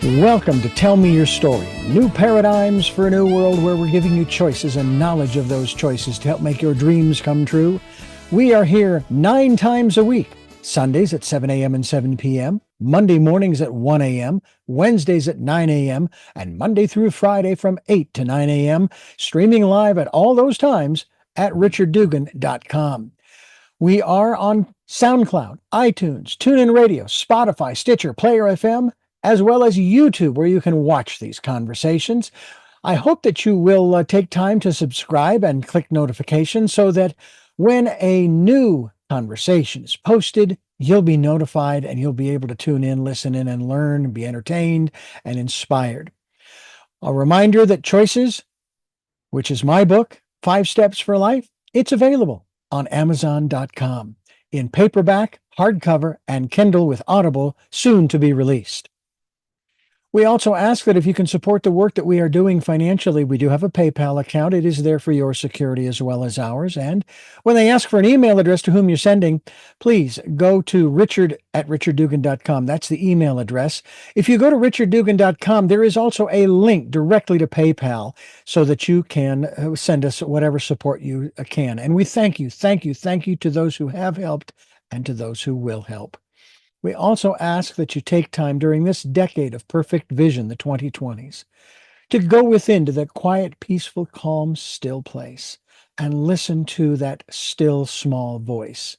Welcome to Tell Me Your Story, new paradigms for a new world where we're giving you choices and knowledge of those choices to help make your dreams come true. We are here 9 times a week, Sundays at 7 a.m. and 7 p.m., Monday mornings at 1 a.m., Wednesdays at 9 a.m., and Monday through Friday from 8 to 9 a.m., streaming live at all those times at richarddugan.com. We are on SoundCloud, iTunes, TuneIn Radio, Spotify, Stitcher, Player FM, as well as YouTube, where you can watch these conversations. I hope that you will take time to subscribe and click notifications so that when a new conversation is posted, you'll be notified and you'll be able to tune in, listen in, and learn, and be entertained and inspired. A reminder that Choices, which is my book, 5 Steps for Life, it's available on Amazon.com in paperback, hardcover, and Kindle with Audible, soon to be released. We also ask that if you can support the work that we are doing financially, we do have a PayPal account. It is there for your security as well as ours. And when they ask for an email address to whom you're sending, please go to richard@richarddugan.com. That's the email address. If you go to richarddugan.com, there is also a link directly to PayPal so that you can send us whatever support you can. And we thank you to those who have helped and to those who will help. We also ask that you take time during this decade of perfect vision, the 2020s, to go within to that quiet, peaceful, calm, still place and listen to that still, small voice.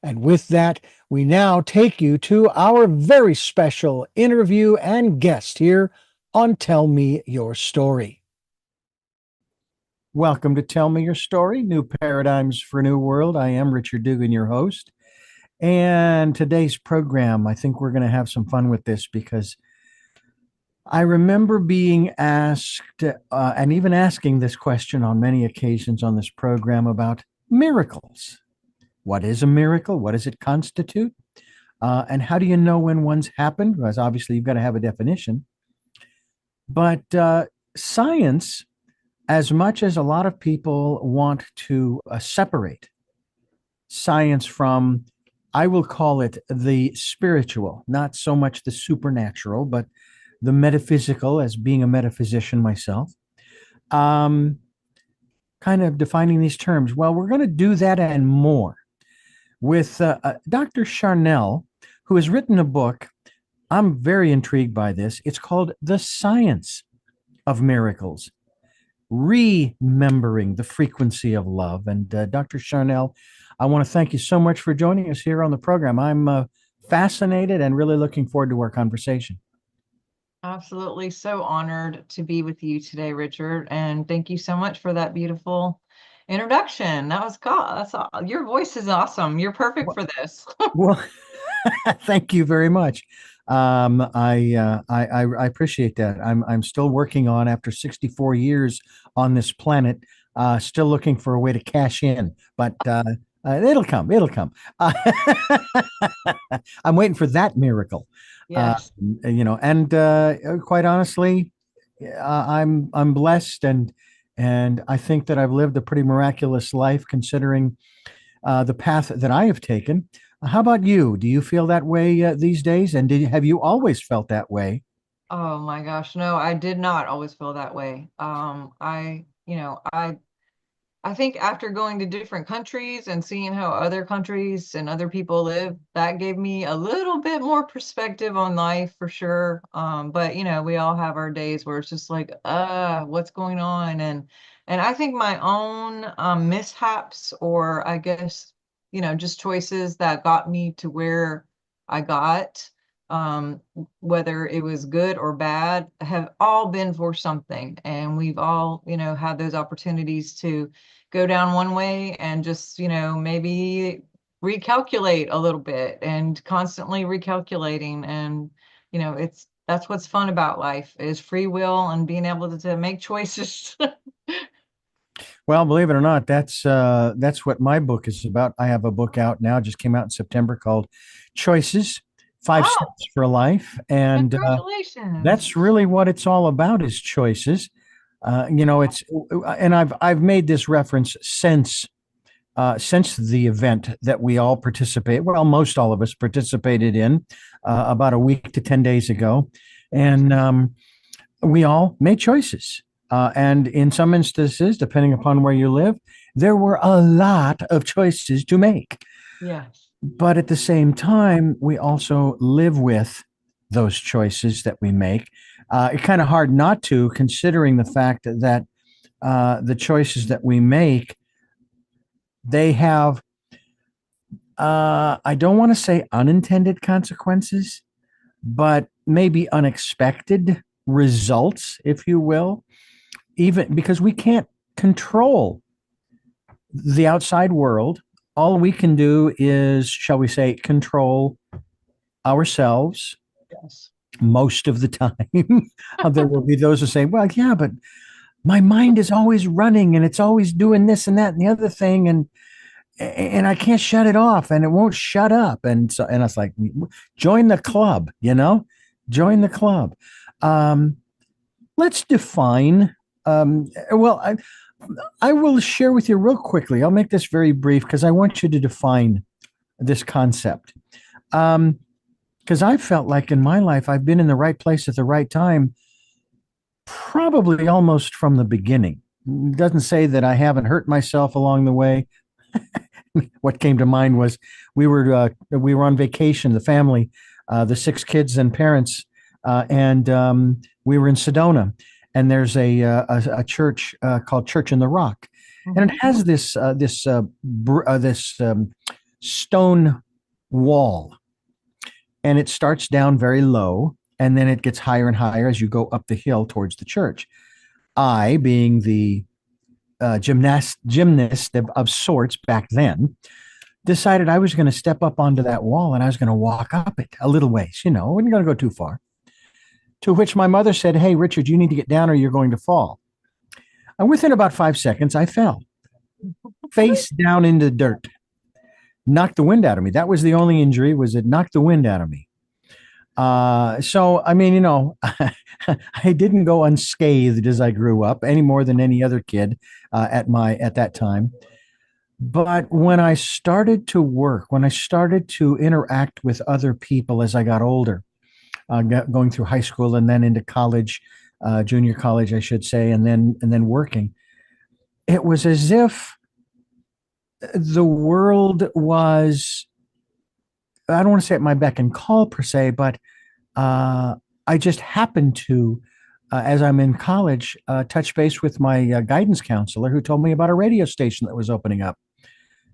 And with that, we now take you to our very special interview and guest here on Tell Me Your Story. Welcome to Tell Me Your Story, New Paradigms for a New World. I am Richard Dugan, your host. And today's program, I think we're going to have some fun with this because I remember being asked and even asking this question on many occasions on this program about miracles. What is a miracle? What does it constitute? And how do you know when one's happened? Because obviously you've got to have a definition. But science, as much as a lot of people want to separate science from, I will call it the spiritual, not so much the supernatural, but the metaphysical, as being a metaphysician myself. Kind of defining these terms. Well, we're going to do that and more with Dr. Sharnael, who has written a book. I'm very intrigued by this. It's called The Science of Miracles, Remembering the Frequency of Love. And Dr. Sharnael, I want to thank you so much for joining us here on the program. I'm fascinated and really looking forward to our conversation. Absolutely. So honored to be with you today, Richard. And thank you so much for that beautiful introduction. That was cool. Your voice is awesome. You're perfect for this. Well, thank you very much. I appreciate that. I'm still working on, after 64 years on this planet, still looking for a way to cash in, but it'll come. I'm waiting for that miracle. Yes. And quite honestly, I'm blessed, and I think that I've lived a pretty miraculous life considering the path that I have taken. How about you? Do you feel that way these days? And have you always felt that way? Oh my gosh. No, I did not always feel that way. I think after going to different countries and seeing how other countries and other people live, that gave me a little bit more perspective on life for sure. But we all have our days where it's just like, what's going on? And I think my own mishaps, or I guess, just choices that got me to where I got, whether it was good or bad, have all been for something. And we've all, had those opportunities to go down one way and just, maybe recalculate a little bit, and constantly recalculating. And, that's what's fun about life, is free will and being able to make choices. Well, believe it or not, that's what my book is about. I have a book out now, just came out in September, called Choices, 5 Steps for Life. And Congratulations. That's really what it's all about, is choices. And I've made this reference since since the event that we all participate, well, most all of us participated in about a week to 10 days ago. And we all made choices. And in some instances, depending upon where you live, there were a lot of choices to make. Yes. But at the same time, we also live with those choices that we make. It's kind of hard not to, considering the fact that the choices that we make, they have, I don't want to say unintended consequences, but maybe unexpected results, if you will, even because we can't control the outside world. All we can do is, shall we say, control ourselves Yes. most of the time. There will be those who say, well, yeah, but my mind is always running and it's always doing this and that and the other thing. And I can't shut it off and it won't shut up. And so, and it's like, join the club, join the club. Let's define, well, I will share with you real quickly. I'll make this very brief because I want you to define this concept. Because I felt like in my life, I've been in the right place at the right time, probably almost from the beginning. It doesn't say that I haven't hurt myself along the way. What came to mind was we were on vacation, the family, the 6 kids and parents, and we were in Sedona, and there's a church called Church in the Rock, and it has this stone wall, and it starts down very low, and then it gets higher and higher as you go up the hill towards the church. I, being the gymnast of sorts back then, decided I was going to step up onto that wall and I was going to walk up it a little ways. We're not going to go too far. To which my mother said, "Hey, Richard, you need to get down or you're going to fall." And within about 5 seconds, I fell face down into the dirt, knocked the wind out of me. That was the only injury, was it knocked the wind out of me. So, I mean, I didn't go unscathed as I grew up any more than any other kid at that time. But when I started to work, when I started to interact with other people as I got older, going through high school and then into college, junior college, I should say, and then working, it was as if the world was, I don't want to say at my beck and call per se, but I just happened to, as I'm in college, touch base with my guidance counselor who told me about a radio station that was opening up.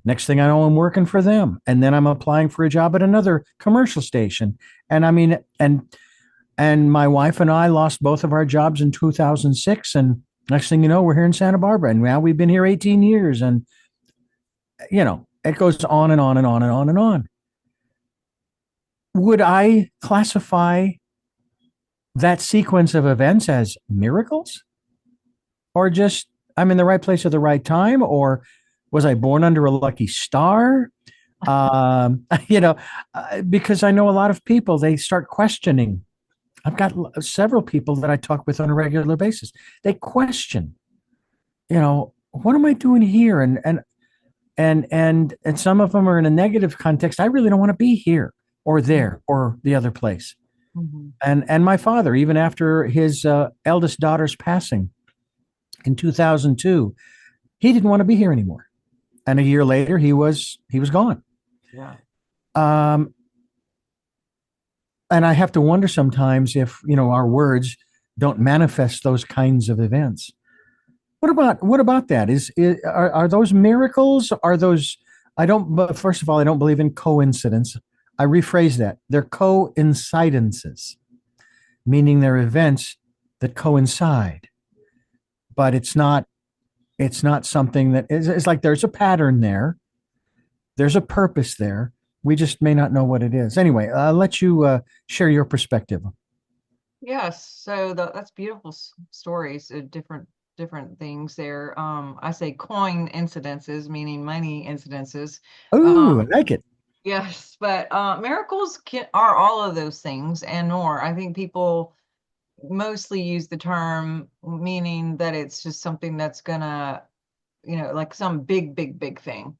Next thing I know, I'm working for them. And then I'm applying for a job at another commercial station. And I mean, and my wife and I lost both of our jobs in 2006. And next thing you know, we're here in Santa Barbara. And now we've been here 18 years. And, it goes on and on and on and on and on. Would I classify that sequence of events as miracles? Or just I'm in the right place at the right time? Or was I born under a lucky star? Because I know a lot of people, they start questioning. I've got several people that I talk with on a regular basis. They question, what am I doing here? And some of them are in a negative context. I really don't want to be here or there or the other place. Mm-hmm. And my father, even after his eldest daughter's passing in 2002, he didn't want to be here anymore. And a year later, he was gone. Yeah. And I have to wonder sometimes if, our words don't manifest those kinds of events. What about that? Are those miracles? Are those, first of all, I don't believe in coincidence. I rephrase that. They're coincidences, meaning they're events that coincide, but it's not something that it's like there's a pattern there. There's a purpose there. We just may not know what it is. Anyway, I'll let you share your perspective. Yes. So that's beautiful stories, different things there. I say coin incidences, meaning money incidences. Oh, I like it. Yes, but miracles are all of those things and more. I think people mostly use the term meaning that it's just something that's gonna, like some big thing,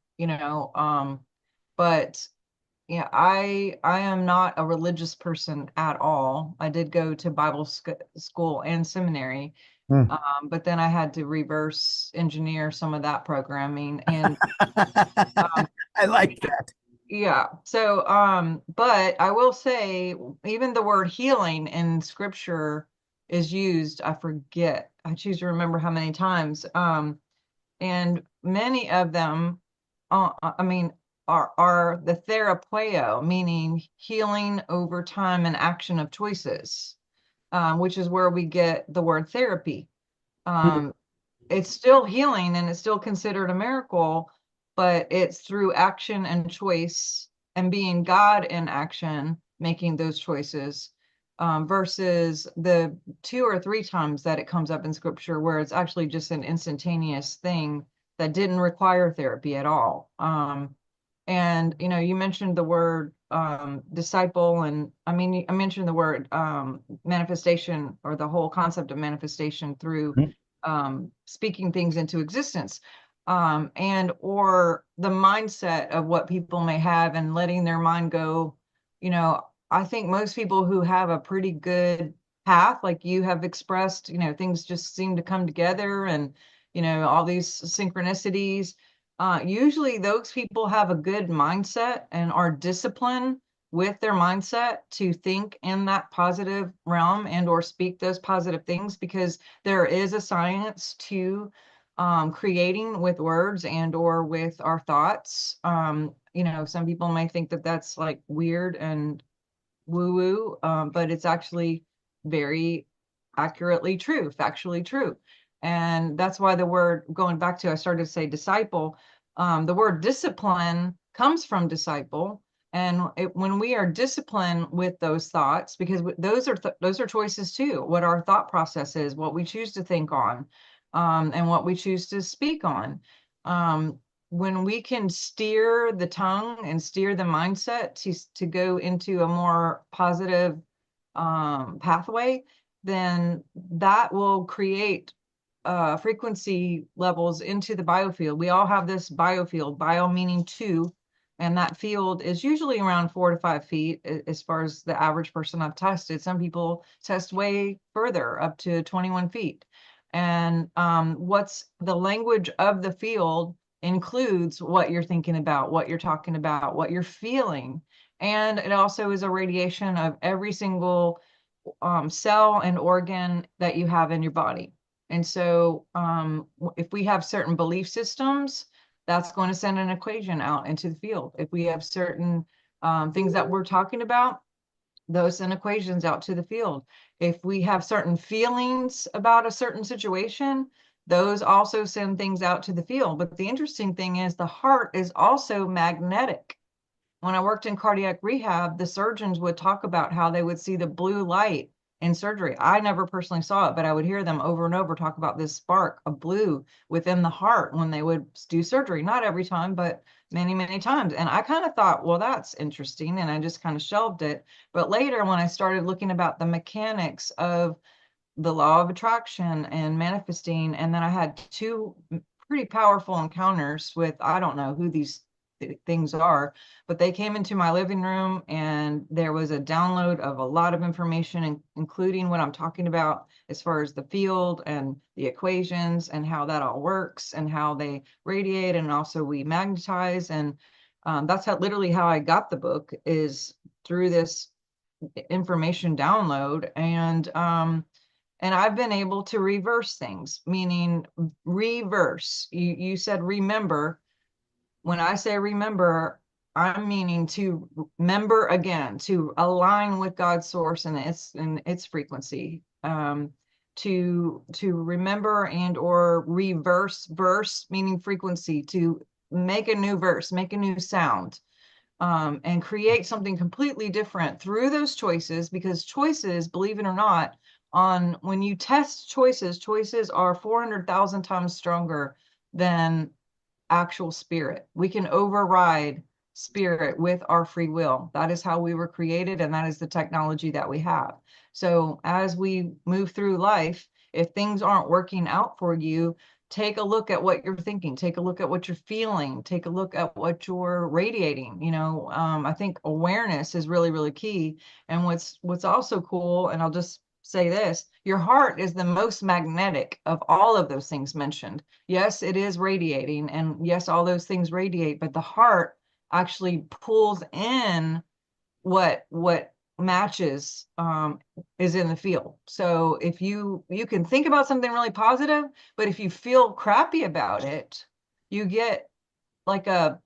but yeah, I am not a religious person at all. I did go to Bible school and seminary, Hmm. but then I had to reverse engineer some of that programming. And um, I like that. yeah, so but I will say, even the word healing in scripture is used, I forget, I choose to remember how many times. And many of them, I mean, are the therapeo, meaning healing over time and action of choices, which is where we get the word therapy. Hmm. Um, it's still healing and it's still considered a miracle, but it's through action and choice and being God in action, making those choices, versus the 2 or 3 times that it comes up in scripture where it's actually just an instantaneous thing that didn't require therapy at all. And you mentioned the word disciple, and I mean, I mentioned the word manifestation, or the whole concept of manifestation through speaking things into existence, and or the mindset of what people may have and letting their mind go. I think most people who have a pretty good path, like you have expressed, things just seem to come together, and all these synchronicities. Usually those people have a good mindset and are disciplined with their mindset to think in that positive realm and or speak those positive things, because there is a science to creating with words and or with our thoughts. Some people may think that that's like weird and woo woo, but it's actually very accurately true, factually true. And that's why the word, going back to, I started to say disciple, the word discipline comes from disciple. And when we are disciplined with those thoughts, because those are choices too, what our thought process is, what we choose to think on, and what we choose to speak on. Um, when we can steer the tongue and steer the mindset to go into a more positive pathway, then that will create frequency levels into the biofield. We all have this biofield, bio meaning two, and that field is usually around 4 to 5 feet as far as the average person I've tested. Some people test way further, up to 21 feet. And what's the language of the field includes what you're thinking about, what you're talking about, what you're feeling. And it also is a radiation of every single cell and organ that you have in your body. And so if we have certain belief systems, that's going to send an equation out into the field. If we have certain things that we're talking about, those send equations out to the field. If we have certain feelings about a certain situation, those also send things out to the field. But the interesting thing is the heart is also magnetic. When I worked in cardiac rehab, the surgeons would talk about how they would see the blue light in surgery. I never personally saw it, but I would hear them over and over talk about this spark of blue within the heart when they would do surgery. Not every time, but many, many times. And I kind of thought, well, that's interesting. And I just kind of shelved it. But later, when I started looking about the mechanics of the law of attraction and manifesting, and then I had two pretty powerful encounters with, I don't know who these things are, but they came into my living room and there was a download of a lot of information, including what I'm talking about as far as the field and the equations and how that all works and how they radiate, and also we magnetize. And that's how, literally how I got the book, is through this information download. And I've been able to reverse things, meaning reverse. You said remember. When I say remember, I'm meaning to remember again, to align with God's source and its frequency. To remember and or reverse verse, meaning frequency, to make a new verse, make a new sound, and create something completely different through those choices. Because choices, believe it or not, on when you test choices, choices are 400,000 times stronger than actual spirit. We can override spirit with our free will. That is how we were created, and that is the technology that we have. So as we move through life, if things aren't working out for you, take a look at what you're thinking, take a look at what you're feeling, take a look at what you're radiating. I think awareness is really, really key. And what's also cool, and I'll just say this, your heart is the most magnetic of all of those things mentioned. Yes, it is radiating, and yes, all those things radiate, but the heart actually pulls in what matches is in the field. So if you can think about something really positive, but if you feel crappy about it, you get like a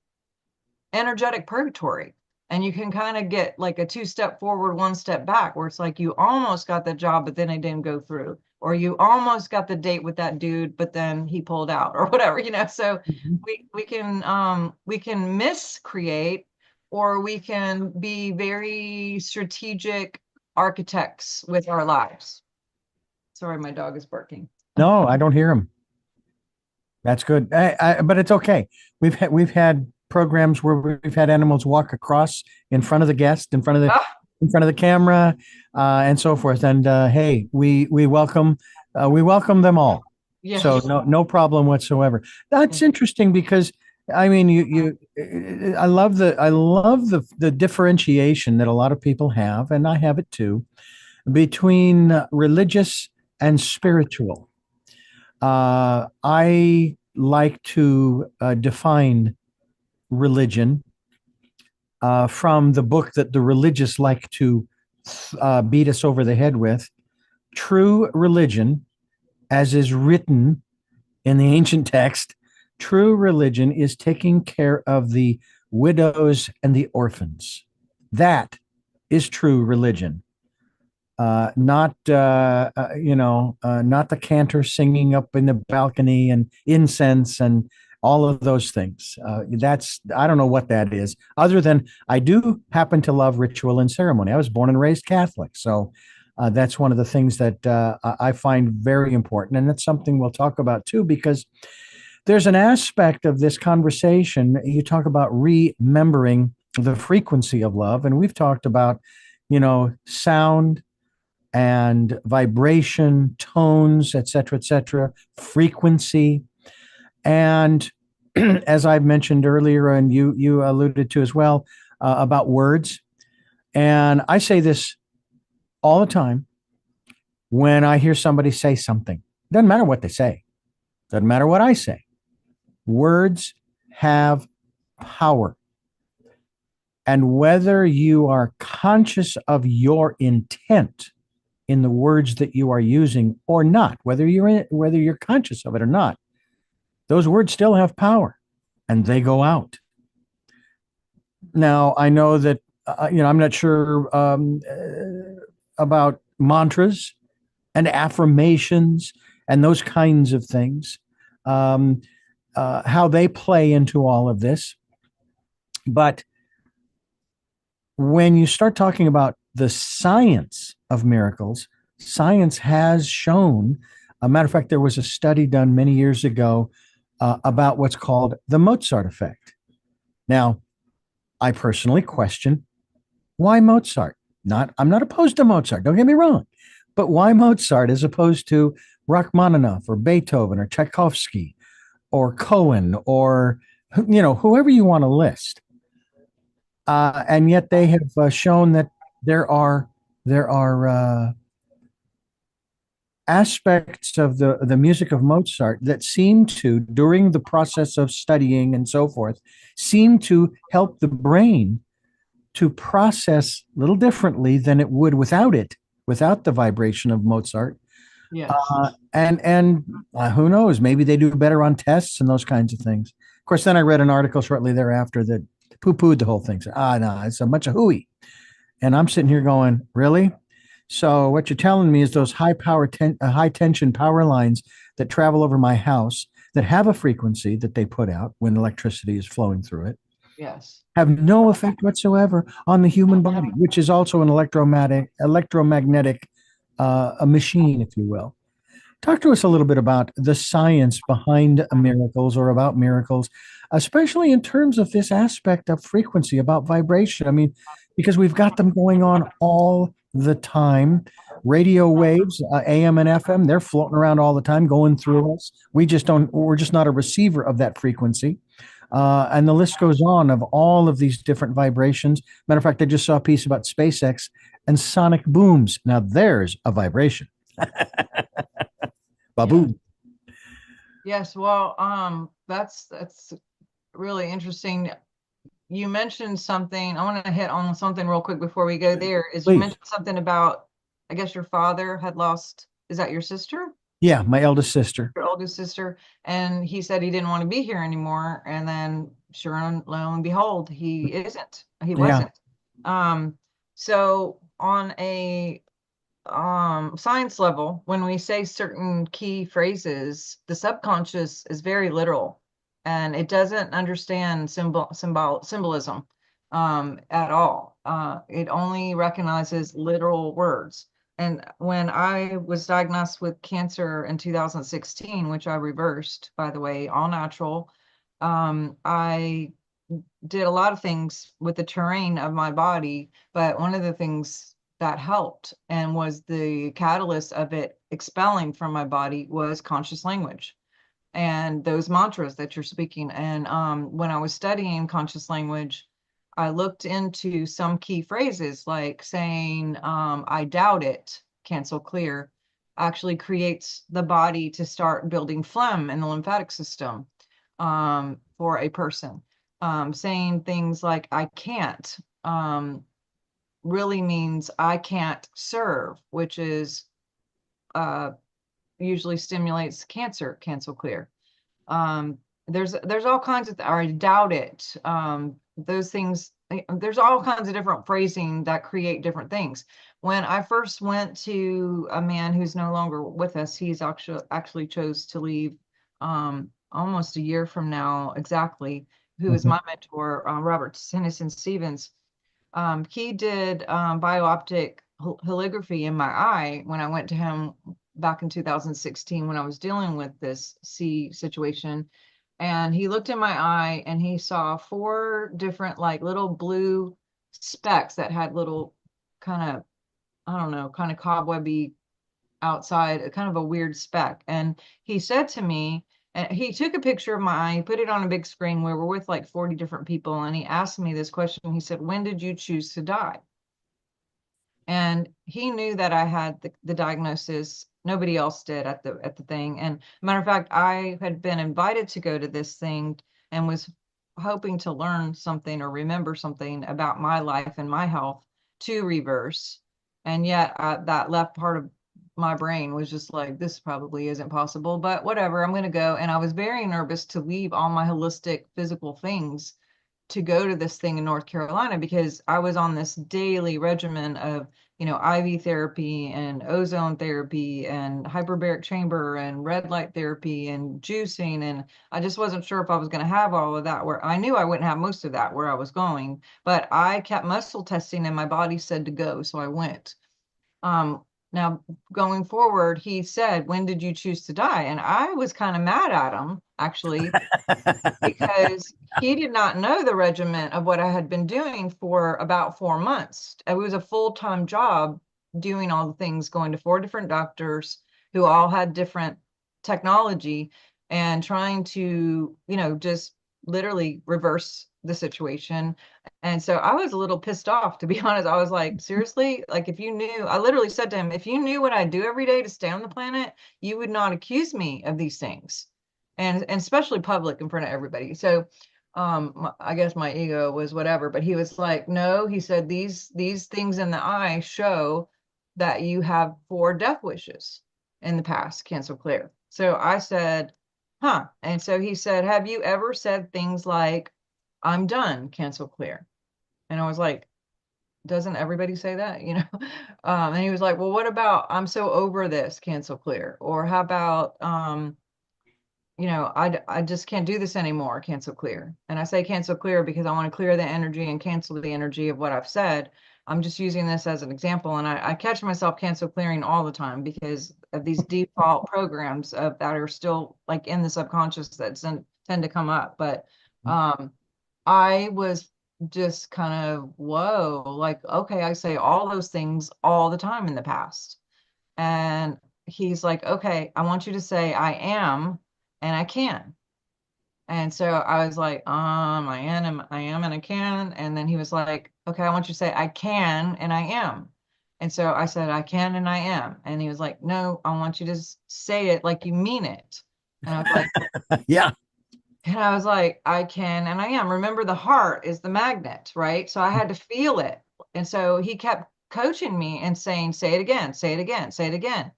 energetic purgatory, and you can kind of get like a two-step forward, one step back, where it's like you almost got the job but then it didn't go through, or you almost got the date with that dude but then he pulled out, or whatever, so Mhm. we can miscreate, or we can be very strategic architects with our lives. Sorry, my dog is barking. No, I don't hear him. That's good. But it's okay. We've had programs where we've had animals walk across in front of the guest, Ah, in front of the camera, and so forth. And hey, we welcome them all. So yes. no problem whatsoever. That's interesting because I mean I love the differentiation that a lot of people have, and I have it too, between religious and spiritual. I like to define religion from the book that the religious like to beat us over the head with. True religion, as is written in the ancient text, true religion is taking care of the widows and the orphans. That is true religion. Not the cantor singing up in the balcony and incense and all of those things. I don't know what that is, other than I do happen to love ritual and ceremony. I was born and raised Catholic, so that's one of the things that I find very important, and that's something we'll talk about too, because there's an aspect of this conversation. You talk about remembering the frequency of love, and we've talked about, sound and vibration, tones, et cetera, frequency. And as I've mentioned earlier, and you alluded to as well, about words. And I say this all the time when I hear somebody say something. Doesn't matter what they say. Doesn't matter what I say. Words have power. And whether you are conscious of your intent in the words that you are using or not, whether you're conscious of it or not, those words still have power, and they go out. Now, I know that I'm not sure about mantras and affirmations and those kinds of things, um, how they play into all of this. But when you start talking about the science of miracles, science has shown, a matter of fact, there was a study done many years ago about what's called the Mozart effect. Now, I personally question, why Mozart? I'm not opposed to Mozart, don't get me wrong, but why Mozart as opposed to Rachmaninoff or Beethoven or Tchaikovsky or Cohen or whoever you want to list? And yet they have shown that there are aspects of the music of Mozart that seem to, during the process of studying and so forth, seem to help the brain to process a little differently than it would without the vibration of Mozart. Yes. And who knows? Maybe they do better on tests and those kinds of things. Of course, then I read an article shortly thereafter that poo-pooed the whole thing. Said, no, it's a bunch of hooey. And I'm sitting here going, really? So what you're telling me is those high tension power lines that travel over my house that have a frequency that they put out when electricity is flowing through it Yes. have no effect whatsoever on the human body, which is also an electromagnetic a machine, if you will. Talk to us a little bit about the science behind miracles or about miracles, especially in terms of this aspect of frequency, about vibration. I mean, because we've got them going on all the time. Radio waves, AM and FM, they're floating around all the time, going through us. We're just not a receiver of that frequency. And the list goes on of all of these different vibrations. Matter of fact, I just saw a piece about SpaceX and sonic booms. Now, there's a vibration. Yeah. Baboom. Yes. Well, that's really interesting. You mentioned something. I want to hit on something real quick before we go there. Is you Please. mentioned something about, I guess your father had lost, is that your sister? Yeah, my eldest sister. Your oldest sister, and he said he didn't want to be here anymore. And then, sure and lo and behold, he isn't. He Yeah. wasn't. Um, so on a science level, when we say certain key phrases, the subconscious is very literal, and it doesn't understand symbolism at all. It only recognizes literal words. And when I was diagnosed with cancer in 2016, which I reversed, by the way, all natural, I did a lot of things with the terrain of my body, but one of the things that helped and was the catalyst of it expelling from my body was conscious language and those mantras that you're speaking. And when I was studying conscious language, I looked into some key phrases like saying, I doubt it, cancel clear, actually creates the body to start building phlegm in the lymphatic system for a person. Saying things like, I can't, really means I can't serve, which is uh, usually stimulates cancer, cancel clear. Um, there's all kinds of, or I doubt it. Those things, there's all kinds of different phrasing that create different things. When I first went to a man who's no longer with us, he's actually chose to leave almost a year from now exactly, who is Mhm. my mentor, Robert Tennyson Stevens. He did biooptic holography in my eye when I went to him back in 2016 when I was dealing with this C situation. And he looked in my eye and he saw four different, like little blue specks that had little kind of, I don't know, kind of cobwebby outside, kind of a weird speck. And he said to me, and he took a picture of my eye, he put it on a big screen where we're with like 40 different people. And he asked me this question. He said, when did you choose to die? And he knew that I had the diagnosis. Nobody else did at the thing. And matter of fact, I had been invited to go to this thing and was hoping to learn something or remember something about my life and my health to reverse. And yet that left part of my brain was just like, this probably isn't possible, but whatever, I'm going to go. And I was very nervous to leave all my holistic physical things to go to this thing in North Carolina because I was on this daily regimen of, IV therapy and ozone therapy and hyperbaric chamber and red light therapy and juicing. And I just wasn't sure if I was going to have all of that where I knew I wouldn't have most of that where I was going, but I kept muscle testing and my body said to go. So I went. Now going forward, he said, when did you choose to die? And I was kind of mad at him actually because he did not know the regiment of what I had been doing for about 4 months. It was a full-time job doing all the things, going to four different doctors who all had different technology and trying to, just literally reverse the situation. And so I was a little pissed off, to be honest. I was like, seriously? Like, if you knew, I literally said to him, if you knew what I do every day to stay on the planet, you would not accuse me of these things and especially public in front of everybody. So I guess my ego was whatever, but he was like, no, he said these things in the eye show that you have four death wishes in the past, cancel clear. So I said, huh. And so he said, have you ever said things like, I'm done, cancel clear? And I was like, doesn't everybody say that, and he was like, well, what about I'm so over this, cancel clear? Or how about I just can't do this anymore, cancel clear. And I say cancel clear because I want to clear the energy and cancel the energy of what I've said. I'm just using this as an example. And I catch myself cancel clearing all the time because of these default programs that are still like in the subconscious that tend to come up. But um, I was just kind of, whoa, like, okay, I say all those things all the time in the past. And he's like, okay, I want you to say I am and I can. And so I was like, I am, and I can. And then he was like, okay, I want you to say I can and I am. And so I said, I can and I am. And he was like, no, I want you to say it like you mean it. And I was like, Yeah. I can and I am. Remember, the heart is the magnet, right? So I had to feel it. And so he kept coaching me and saying, say it again, say it again, say it again.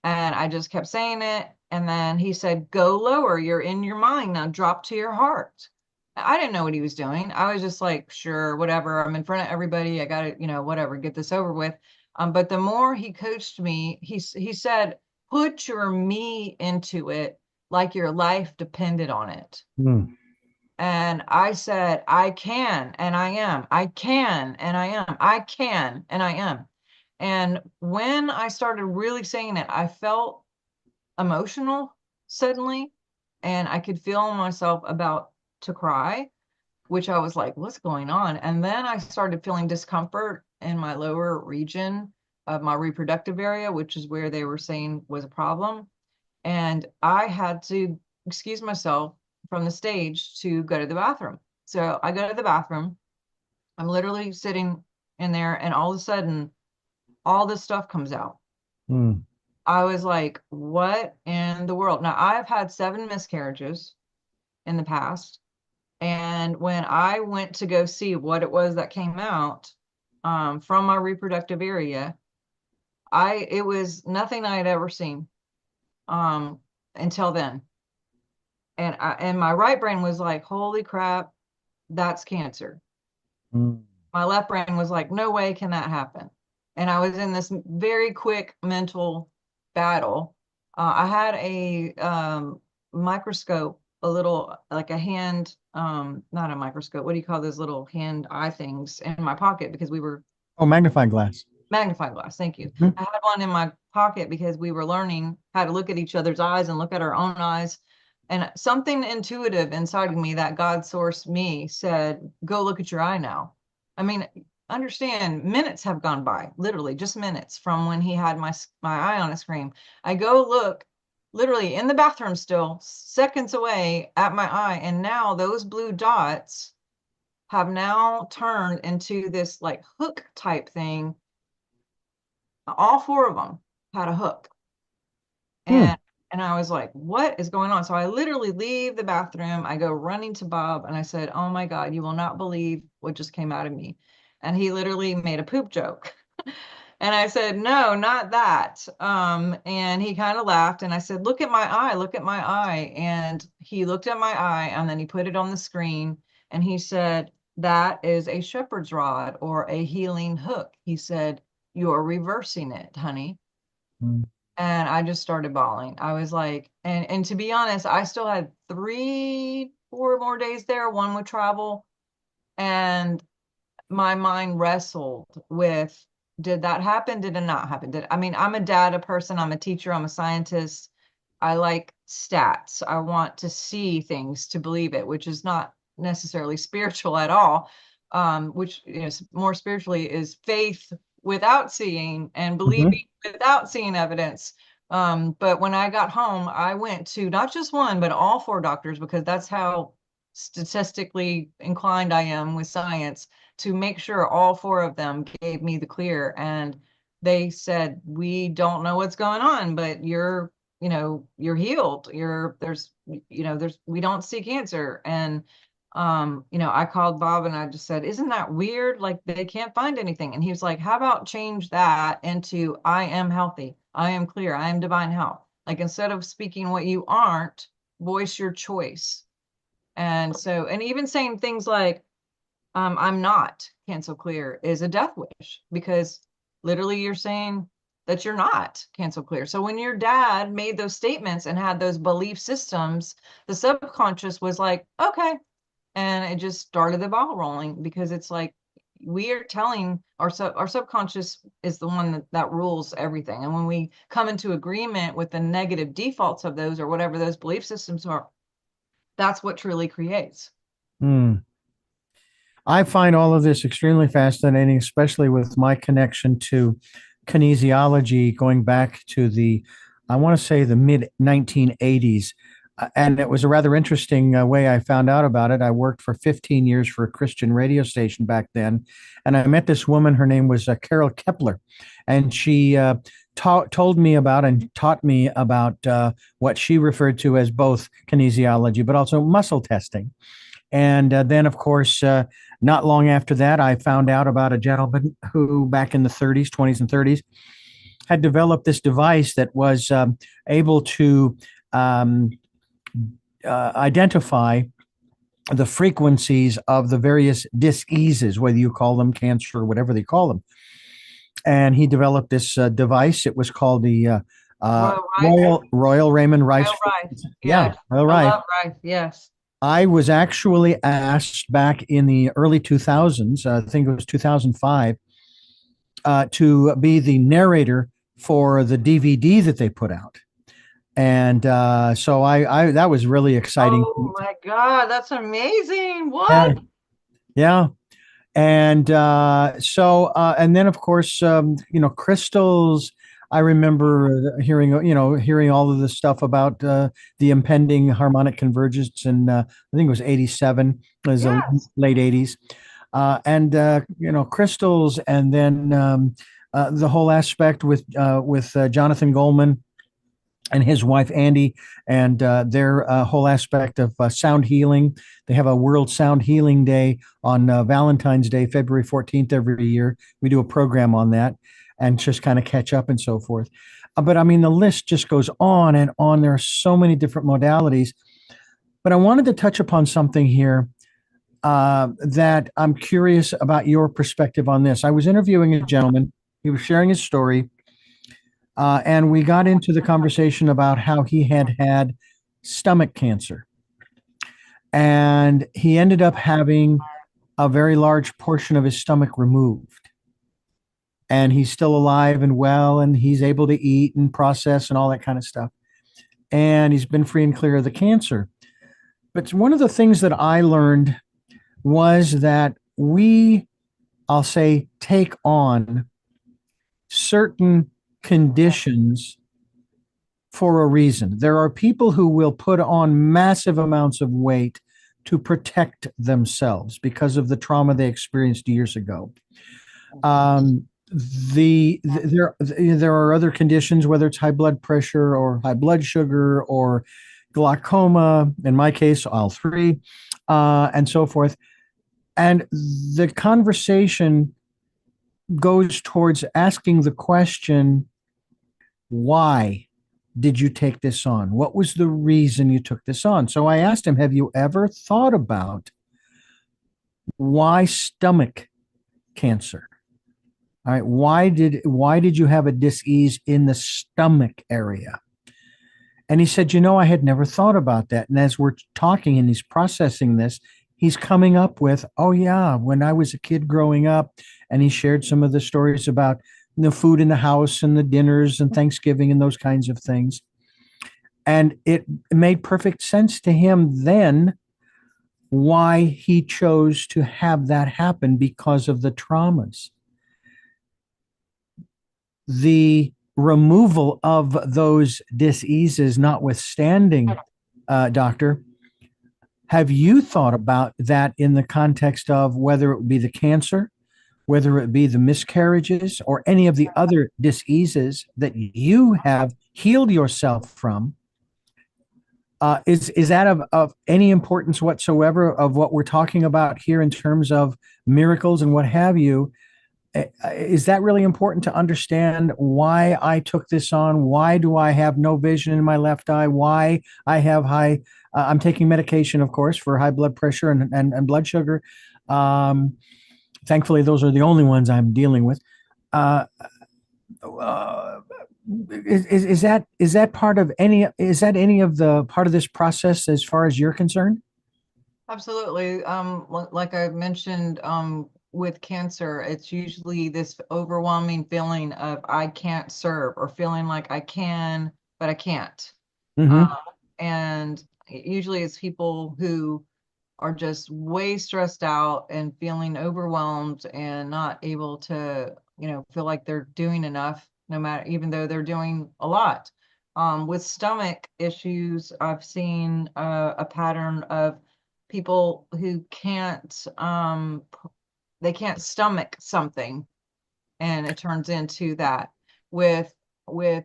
And I just kept saying it. And then he said, go lower. You're in your mind now. Drop to your heart. I didn't know what he was doing. I was just like, sure, whatever. I'm in front of everybody. I got to, whatever, get this over with. But the more he coached me, he said, put your me into it like your life depended on it. Mm. And I said, I can and I am. I can and I am. I can and I am. And when I started really saying it, I felt emotional suddenly, and I could feel myself about to cry, which I was like, what's going on? And then I started feeling discomfort in my lower region of my reproductive area, which is where they were saying was a problem. And I had to excuse myself from the stage to go to the bathroom. So I go to the bathroom. I'm literally sitting in there, and all of a sudden, all this stuff comes out. Mm. I was like, what in the world? Now, I've had 7 miscarriages in the past. And when I went to go see what it was that came out from my reproductive area, it was nothing I had ever seen um, until then. And my right brain was like, holy crap, that's cancer. Mm. My left brain was like, no way can that happen. And I was in this very quick mental battle. I had a microscope, a little like a hand, not a microscope. What do you call those little hand eye things in my pocket because we were Oh, magnifying glass. magnifying glass. Thank you. Mhm. I had one in my pocket because we were learning how to look at each other's eyes and look at our own eyes. And something intuitive inside of me, that God source me, said, go look at your eye now. I mean, understand, minutes have gone by, literally just minutes from when he had my eye on a screen. I go look literally in the bathroom still, seconds away at my eye, and now those blue dots have now turned into this like hook type thing. All 4 of them had a hook. Mm. And I was like, what is going on? So I literally leave the bathroom. I go running to Bob and I said, oh my God, you will not believe what just came out of me. And he literally made a poop joke. And I said, no, not that. And he kind of laughed and I said, look at my eye, look at my eye. And he looked at my eye and then he put it on the screen and he said, that is a shepherd's rod or a healing hook. He said, you're reversing it, honey. Mm. And I just started bawling. I was like, and to be honest, I still had 3, 4 more days there, one with travel, and my mind wrestled with, did that happen? Did it not happen? I mean, I'm a data person, I'm a teacher, I'm a scientist. I like stats. I want to see things to believe it, which is not necessarily spiritual at all. Which is more spiritually is faith without seeing and Mhm. believing without seeing evidence. But when I got home, I went to not just one, but all 4 doctors because that's how statistically inclined I am with science to make sure all 4 of them gave me the clear. And they said, we don't know what's going on, but you're healed. We don't see cancer. And I called Bob and I just said, isn't that weird? Like they can't find anything. And he was like, how about change that into I am healthy, I am clear, I am divine health. Like instead of speaking what you aren't, voice your choice. And even saying things like, I'm not cancel clear is a death wish because literally you're saying that you're not cancel clear. So when your dad made those statements and had those belief systems, the subconscious was like, okay. And it just started the ball rolling because it's like, we are telling our subconscious is the one that rules everything. And when we come into agreement with the negative defaults of those or whatever those belief systems are, that's what truly creates. Hmm. I find all of this extremely fascinating, especially with my connection to kinesiology going back to I want to say the mid 1980s. And it was a rather interesting way I found out about it. I worked for 15 years for a Christian radio station back then. And I met this woman. Her name was Carol Kepler. And she told me about and taught me about what she referred to as both kinesiology, but also muscle testing. And then, of course, not long after that, I found out about a gentleman who, back in the 30s, 20s, and 30s, had developed this device that was able to um, identify the frequencies of the various diseases, whether you call them cancer or whatever they call them. And he developed this device. It was called the Royal Rice. Royal Raymond Rice. Royal Rice. Yeah, Yeah. Royal I Rice. love rice. Yes. I was actually asked back in the early 2000s, I think it was 2005, to be the narrator for the DVD that they put out. And so I that was really exciting. Oh my God, that's amazing. Yeah, What? yeah. And and then of course, crystals. I remember hearing all of the stuff about the impending harmonic convergence, and I think it was '87, it was the Yes. late '80s, and crystals, and then the whole aspect with Jonathan Goldman and his wife Andy, and their whole aspect of sound healing. They have a World Sound Healing Day on Valentine's Day, February 14th every year. We do a program on that and just kind of catch up and so forth. But I mean, the list just goes on and on. There are so many different modalities. But I wanted to touch upon something here that I'm curious about your perspective on this. I was interviewing a gentleman. He was sharing his story, and we got into the conversation about how he had stomach cancer. And he ended up having a very large portion of his stomach removed. And he's still alive and well, and he's able to eat and process and all that kind of stuff. And he's been free and clear of the cancer. But one of the things that I learned was that I'll say, take on certain conditions for a reason. There are people who will put on massive amounts of weight to protect themselves because of the trauma they experienced years ago. There are other conditions, whether it's high blood pressure or high blood sugar or glaucoma, in my case, all three, and so forth. And the conversation goes towards asking the question, why did you take this on? What was the reason you took this on? So I asked him, have you ever thought about why stomach cancer? All right, why did you have a dis-ease in the stomach area? And he said, I had never thought about that. And as we're talking and he's processing this, he's coming up with, oh yeah, when I was a kid growing up, and he shared some of the stories about the food in the house and the dinners and Thanksgiving and those kinds of things. And it made perfect sense to him then why he chose to have that happen, because of the traumas. The removal of those diseases notwithstanding, doctor, have you thought about that in the context of whether it would be the cancer, whether it be the miscarriages, or any of the other diseases that you have healed yourself from? Is that of any importance whatsoever of what we're talking about here in terms of miracles and what have you? Is that really important to understand why I took this on? Why do I have no vision in my left eye? Why I have I'm taking medication, of course, for high blood pressure and blood sugar. Thankfully, those are the only ones I'm dealing with. Is that part of any of the part of this process as far as you're concerned? Absolutely. Like I mentioned, with cancer, it's usually this overwhelming feeling of I can't serve, or feeling like I can, but I can't. Um, Hmm. and usually it's people who are just way stressed out and feeling overwhelmed and not able to, feel like they're doing enough, no matter, even though they're doing a lot. With stomach issues, I've seen a pattern of people who they can't stomach something, and it turns into that. With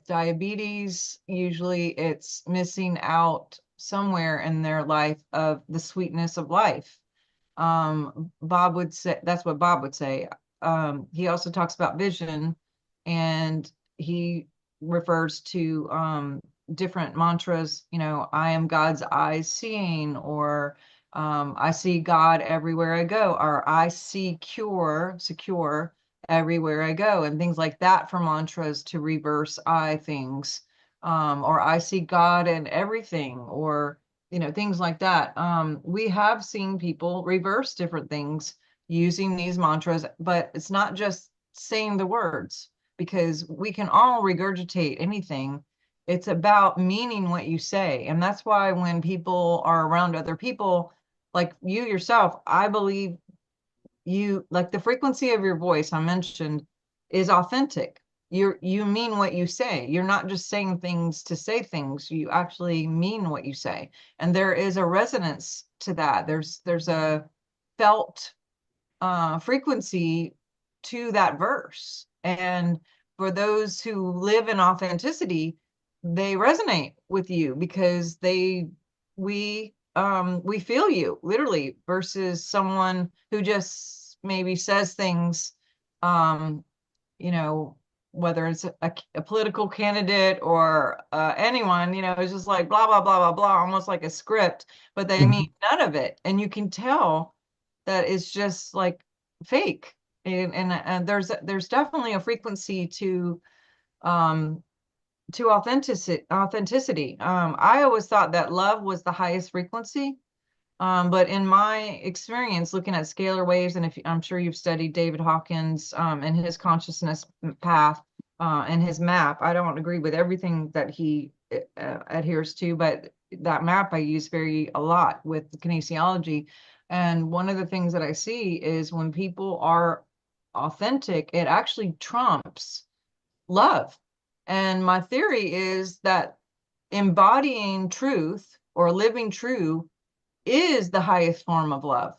diabetes, usually it's missing out somewhere in their life of the sweetness of life. Bob would say, that's what Bob would say. He also talks about vision, and he refers to different mantras, I am God's eyes seeing, or I see God everywhere I go, or I see secure everywhere I go, and things like that, for mantras to reverse I things. Or I see God in everything, or things like that. We have seen people reverse different things using these mantras, but it's not just saying the words, because we can all regurgitate anything. It's about meaning what you say. And that's why when people are around other people, like you yourself, I believe you, like the frequency of your voice I mentioned, is authentic. You mean what you say. You're not just saying things to say things. You actually mean what you say. And there is a resonance to that. There's a felt frequency to that verse. And for those who live in authenticity, they resonate with you, because we feel you literally, versus someone who just maybe says things, um, you know, whether it's a political candidate or anyone, it's just like blah, blah, blah, blah, blah, almost like a script, but they mean none of it. And you can tell that it's just like fake. And there's definitely a frequency um, to authenticity. I always thought that love was the highest frequency. But in my experience looking at scalar waves, and if I'm sure you've studied David Hawkins and his consciousness path and his map, I don't agree with everything that he adheres to, but that map I use very a lot with kinesiology. And one of the things that I see is when people are authentic, it actually trumps love. And my theory is that embodying truth, or living true, is the highest form of love,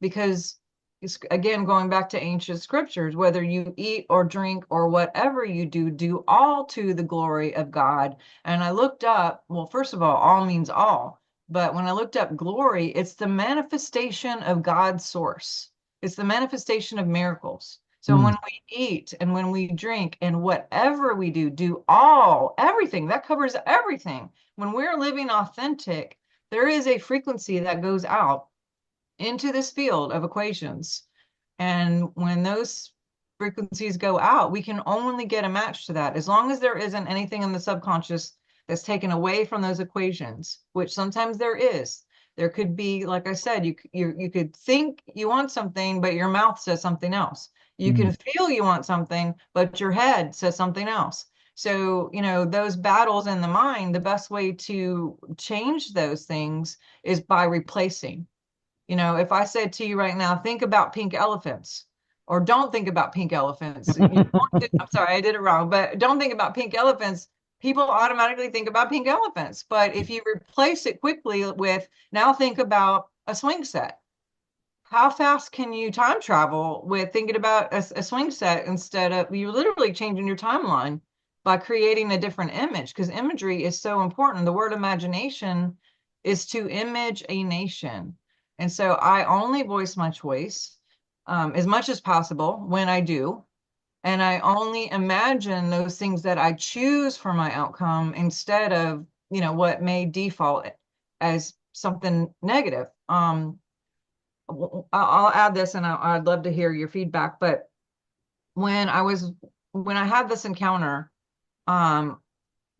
because it's, again, going back to ancient scriptures, whether you eat or drink or whatever you do, do all to the glory of God. And I looked up, well, first of all means all, but when I looked up glory, it's the manifestation of God's source. It's the manifestation of miracles. So Mm. when we eat and when we drink and whatever we do, do all, everything, that covers everything. When we're living authentic, there is a frequency that goes out into this field of equations. And when those frequencies go out, we can only get a match to that. As long as there isn't anything in the subconscious that's taken away from those equations, which sometimes there is. There could be, like I said, you could think you want something, but your mouth says something else. You can Mm. feel you want something, but your head says something else. So, those battles in the mind, the best way to change those things is by replacing. If I said to you right now, think about pink elephants, or don't think about pink elephants. I'm sorry, I did it wrong, but don't think about pink elephants. People automatically think about pink elephants. But if you replace it quickly with, now think about a swing set. How fast can you time travel with thinking about a swing set, instead of you literally changing your timeline by creating a different image? Because imagery is so important. The word imagination is to image a nation. And so I only voice my choice as much as possible when I do. And I only imagine those things that I choose for my outcome, instead of, what may default as something negative. I'll add this, and I'd love to hear your feedback. But when I had this encounter, um,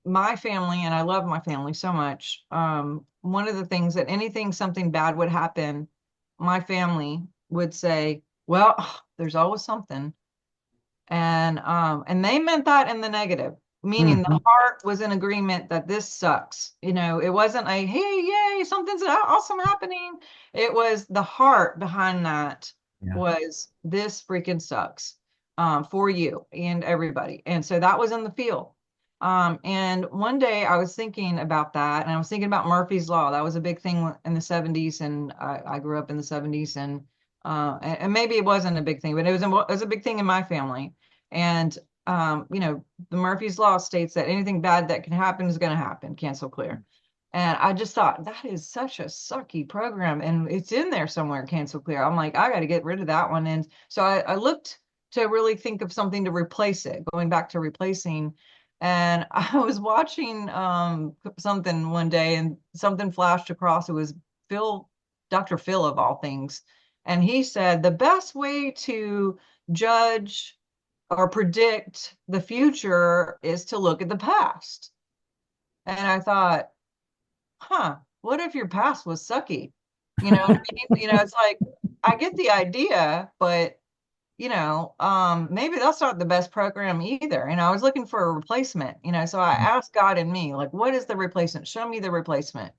my family, and I love my family so much. One of the things that something bad would happen, my family would say, Well, there's always something. And they meant that in the negative, meaning the Mhm. heart was in agreement that this sucks. It wasn't a hey, yay, something's awesome happening. It was the heart behind that Yeah. was this freaking sucks for you and everybody. And so that was in the field. And one day I was thinking about that, and I was thinking about Murphy's Law. That was a big thing in the 70s, and I grew up in the 70s, and maybe it wasn't a big thing, but it was a big thing in my family. And the Murphy's Law states that anything bad that can happen is going to happen, cancel clear. And I just thought that is such a sucky program, and it's in there somewhere, cancel clear. I'm like, I got to get rid of that one. And so I looked to really think of something to replace it, going back to replacing. And I was watching something one day, and something flashed across. It was Phil, Dr. Phil of all things. And he said the best way to judge or predict the future is to look at the past. And I thought, what if your past was sucky? You know what I mean? It's like I get the idea, but maybe that's not the best program either. I was looking for a replacement, so I asked God and me, like, what is the replacement? Show me the replacement.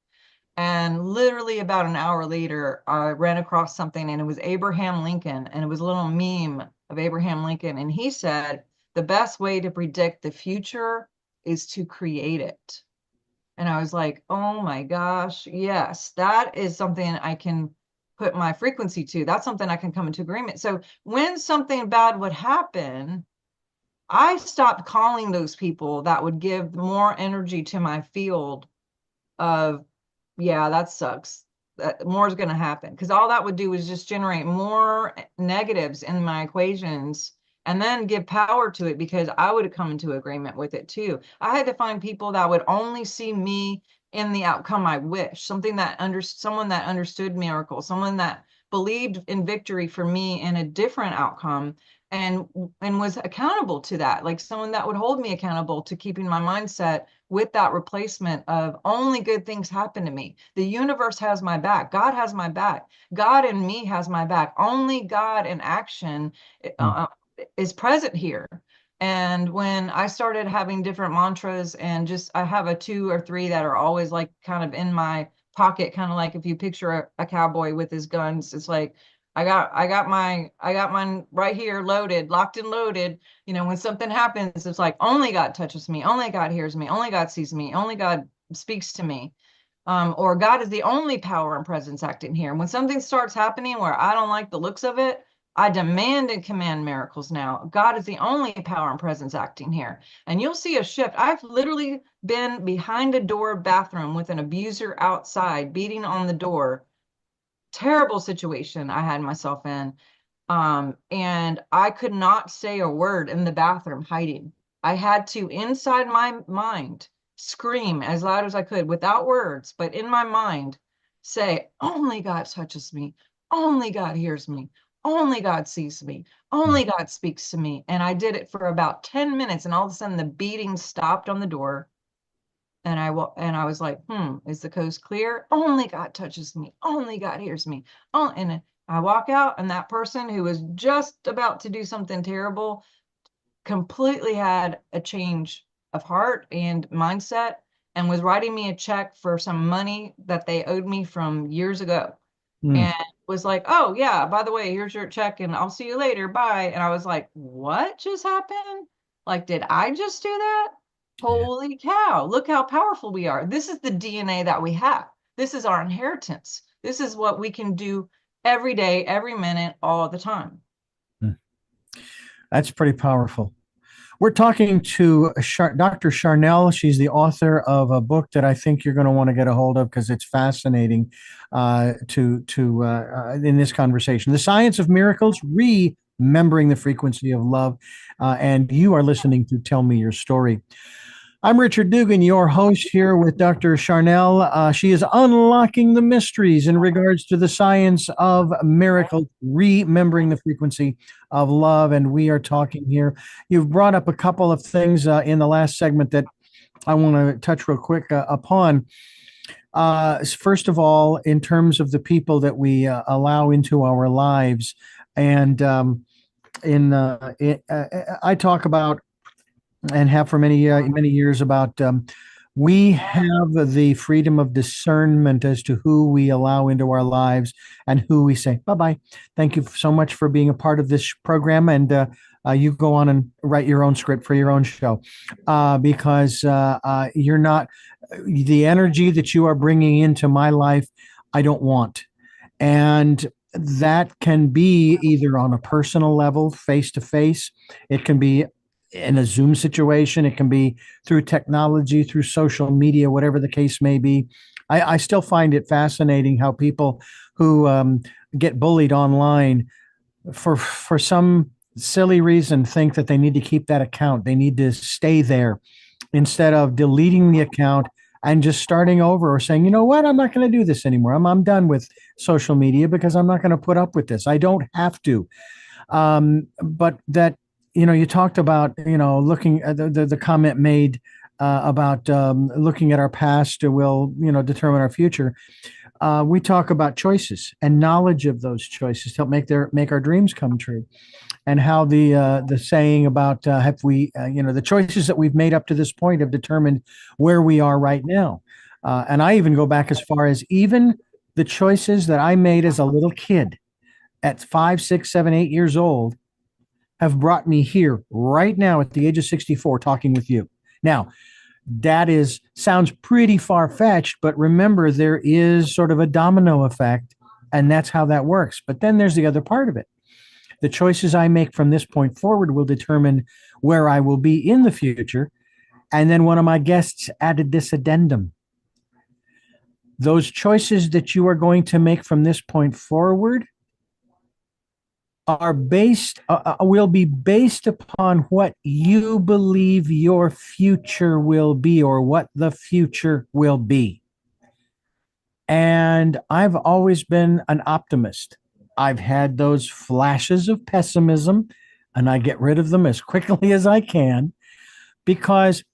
And literally about an hour later, I ran across something, and it was Abraham Lincoln, and it was a little meme of Abraham Lincoln. And he said, the best way to predict the future is to create it. And I was like, oh my gosh, yes, that is something I can put my frequency to. That's something I can come into agreement. So when something bad would happen, I stopped calling those people that would give more energy to my field of, yeah, that sucks. That more is going to happen, because all that would do is just generate more negatives in my equations and then give power to it, because I would have come into agreement with it too. I had to find people that would only see me in the outcome I wish, someone that understood miracles, someone that believed in victory for me in a different outcome, and was accountable to that, like someone that would hold me accountable to keeping my mindset with that replacement of only good things happen to me. The universe has my back. God has my back. God and me has my back. Only God in action Mm. uh, is present here. And when I started having different mantras, and just I have a two or three that are always like kind of in my pocket, kind of like if you picture a cowboy with his guns, it's like I got mine right here loaded, locked and loaded. When something happens, it's like only God touches me, only God hears me, only God sees me, only God speaks to me. Or God is the only power and presence acting here. When something starts happening where I don't like the looks of it, I demand and command miracles now. God is the only power and presence acting here. And you'll see a shift. I've literally been behind a door bathroom with an abuser outside beating on the door. Terrible situation I had myself in. And I could not say a word in the bathroom hiding. I had to, inside my mind, scream as loud as I could without words, but in my mind, say, only God touches me. Only God hears me. Only God sees me. Only God speaks to me. And I did it for about 10 minutes, and all of a sudden the beating stopped on the door. And I was like, is the coast clear? Only God touches me. Only God hears me. Oh, and I walk out, and that person who was just about to do something terrible completely had a change of heart and mindset, and was writing me a check for some money that they owed me from years ago. Mm. And was like, oh yeah, by the way, here's your check, and I'll see you later. Bye. And I was like, what just happened? Like, did I just do that? Holy cow, look how powerful we are. This is the DNA that we have. This is our inheritance. This is what we can do every day, every minute, all the time. Mm. That's pretty powerful. We're talking to Dr. Sharnael. She's the author of a book that I think you're going to want to get a hold of because it's fascinating in this conversation. The Science of Miracles, Remembering the Frequency of Love. And you are listening to Tell Me Your Story. I'm Richard Dugan, your host here with Dr. Sharnael. She is unlocking the mysteries in regards to the science of miracles, remembering the frequency of love. And we are talking here. You've brought up a couple of things in the last segment that I want to touch real quick upon. First of all, in terms of the people that we allow into our lives, And I talk about and have for many years about we have the freedom of discernment as to who we allow into our lives and who we say bye bye. Thank you so much for being a part of this program, and you go on and write your own script for your own show because you're not the energy that you are bringing into my life. I don't want, and that can be either on a personal level, face to face. It can be in a Zoom situation. It can be through technology, through social media, whatever the case may be. I still find it fascinating how people who get bullied online for some silly reason think that they need to keep that account. They need to stay there instead of deleting the account and just starting over or saying, you know what, I'm not going to do this anymore. I'm done with social media because I'm not going to put up with this. I don't have to. But that, you talked about, looking at the comment made about looking at our past will, determine our future. We talk about choices and knowledge of those choices to help make our dreams come true. And how the saying about have we, the choices that we've made up to this point have determined where we are right now. And I even go back as far as even the choices that I made as a little kid at 5, 6, 7, 8 years old have brought me here right now at the age of 64 talking with you. Now, that sounds pretty far-fetched, but remember, there is sort of a domino effect, and that's how that works. But then there's the other part of it. The choices I make from this point forward will determine where I will be in the future. And then one of my guests added this addendum. Those choices that you are going to make from this point forward will be based upon what you believe your future will be or what the future will be. And I've always been an optimist. I've had those flashes of pessimism, and I get rid of them as quickly as I can because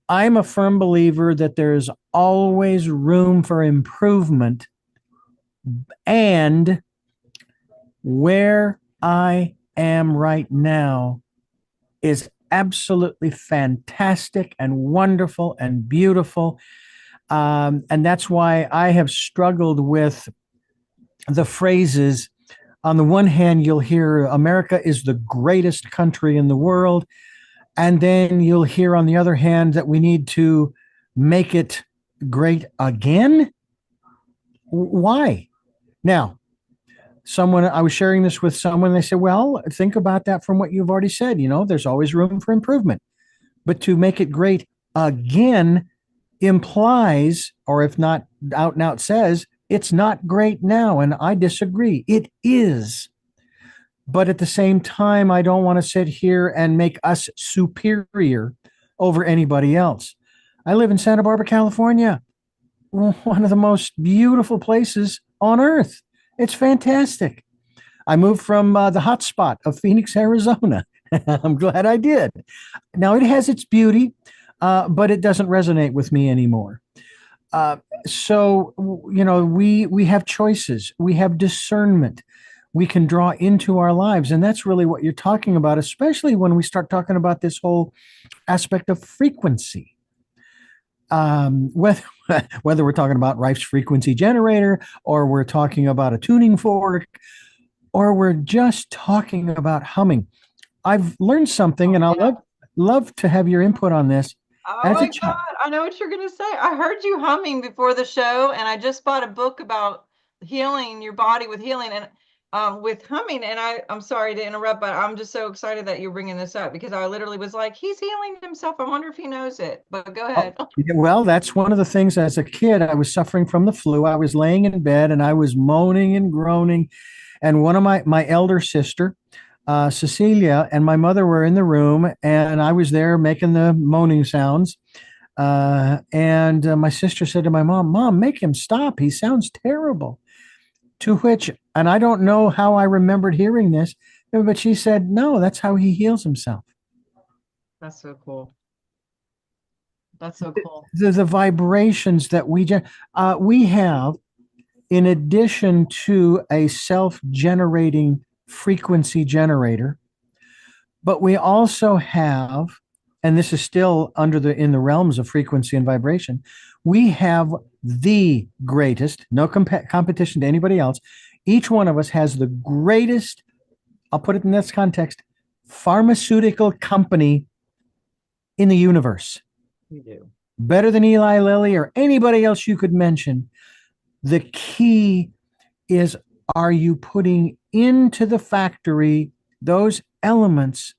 I'm a firm believer that there's always room for improvement. And where I am right now is absolutely fantastic and wonderful and beautiful. And that's why I have struggled with the phrases. On the one hand, you'll hear America is the greatest country in the world. And then you'll hear on the other hand that we need to make it great again. Why? Now, I was sharing this with someone. They said, well, think about that from what you've already said. There's always room for improvement. But to make it great again implies, or if not out and out says, it's not great now. And I disagree. It is. But at the same time, I don't want to sit here and make us superior over anybody else. I live in Santa Barbara, California, one of the most beautiful places on earth. It's fantastic. I moved from the hot spot of Phoenix, Arizona. I'm glad I did. Now, it has its beauty, but it doesn't resonate with me anymore. So, we have choices. We have discernment. We can draw into our lives. And that's really what you're talking about, especially when we start talking about this whole aspect of frequency. Whether we're talking about Rife's frequency generator, or we're talking about a tuning fork, or we're just talking about humming. I've learned something, and I'll love to have your input on this. Oh my God, I know what you're going to say. I heard you humming before the show, and I just bought a book about healing your body with healing and with humming. And I'm sorry to interrupt, but I'm just so excited that you're bringing this up because I literally was like, he's healing himself. I wonder if he knows it. But go ahead. Well, that's one of the things. As a kid, I was suffering from the flu. I was laying in bed and I was moaning and groaning. And one of my elder sister, Cecilia, and my mother were in the room, and I was there making the moaning sounds. And my sister said to my mom, make him stop. He sounds terrible. To which, and I don't know how I remembered hearing this, but she said, no, that's how he heals himself. That's so cool. That's so cool. The vibrations that we have, in addition to a self-generating frequency generator, but we also have, and this is still in the realms of frequency and vibration, we have the greatest, no competition to anybody else. Each one of us has the greatest, I'll put it in this context, pharmaceutical company in the universe. We do. Better than Eli Lilly or anybody else you could mention. The key is, are you putting into the factory those elements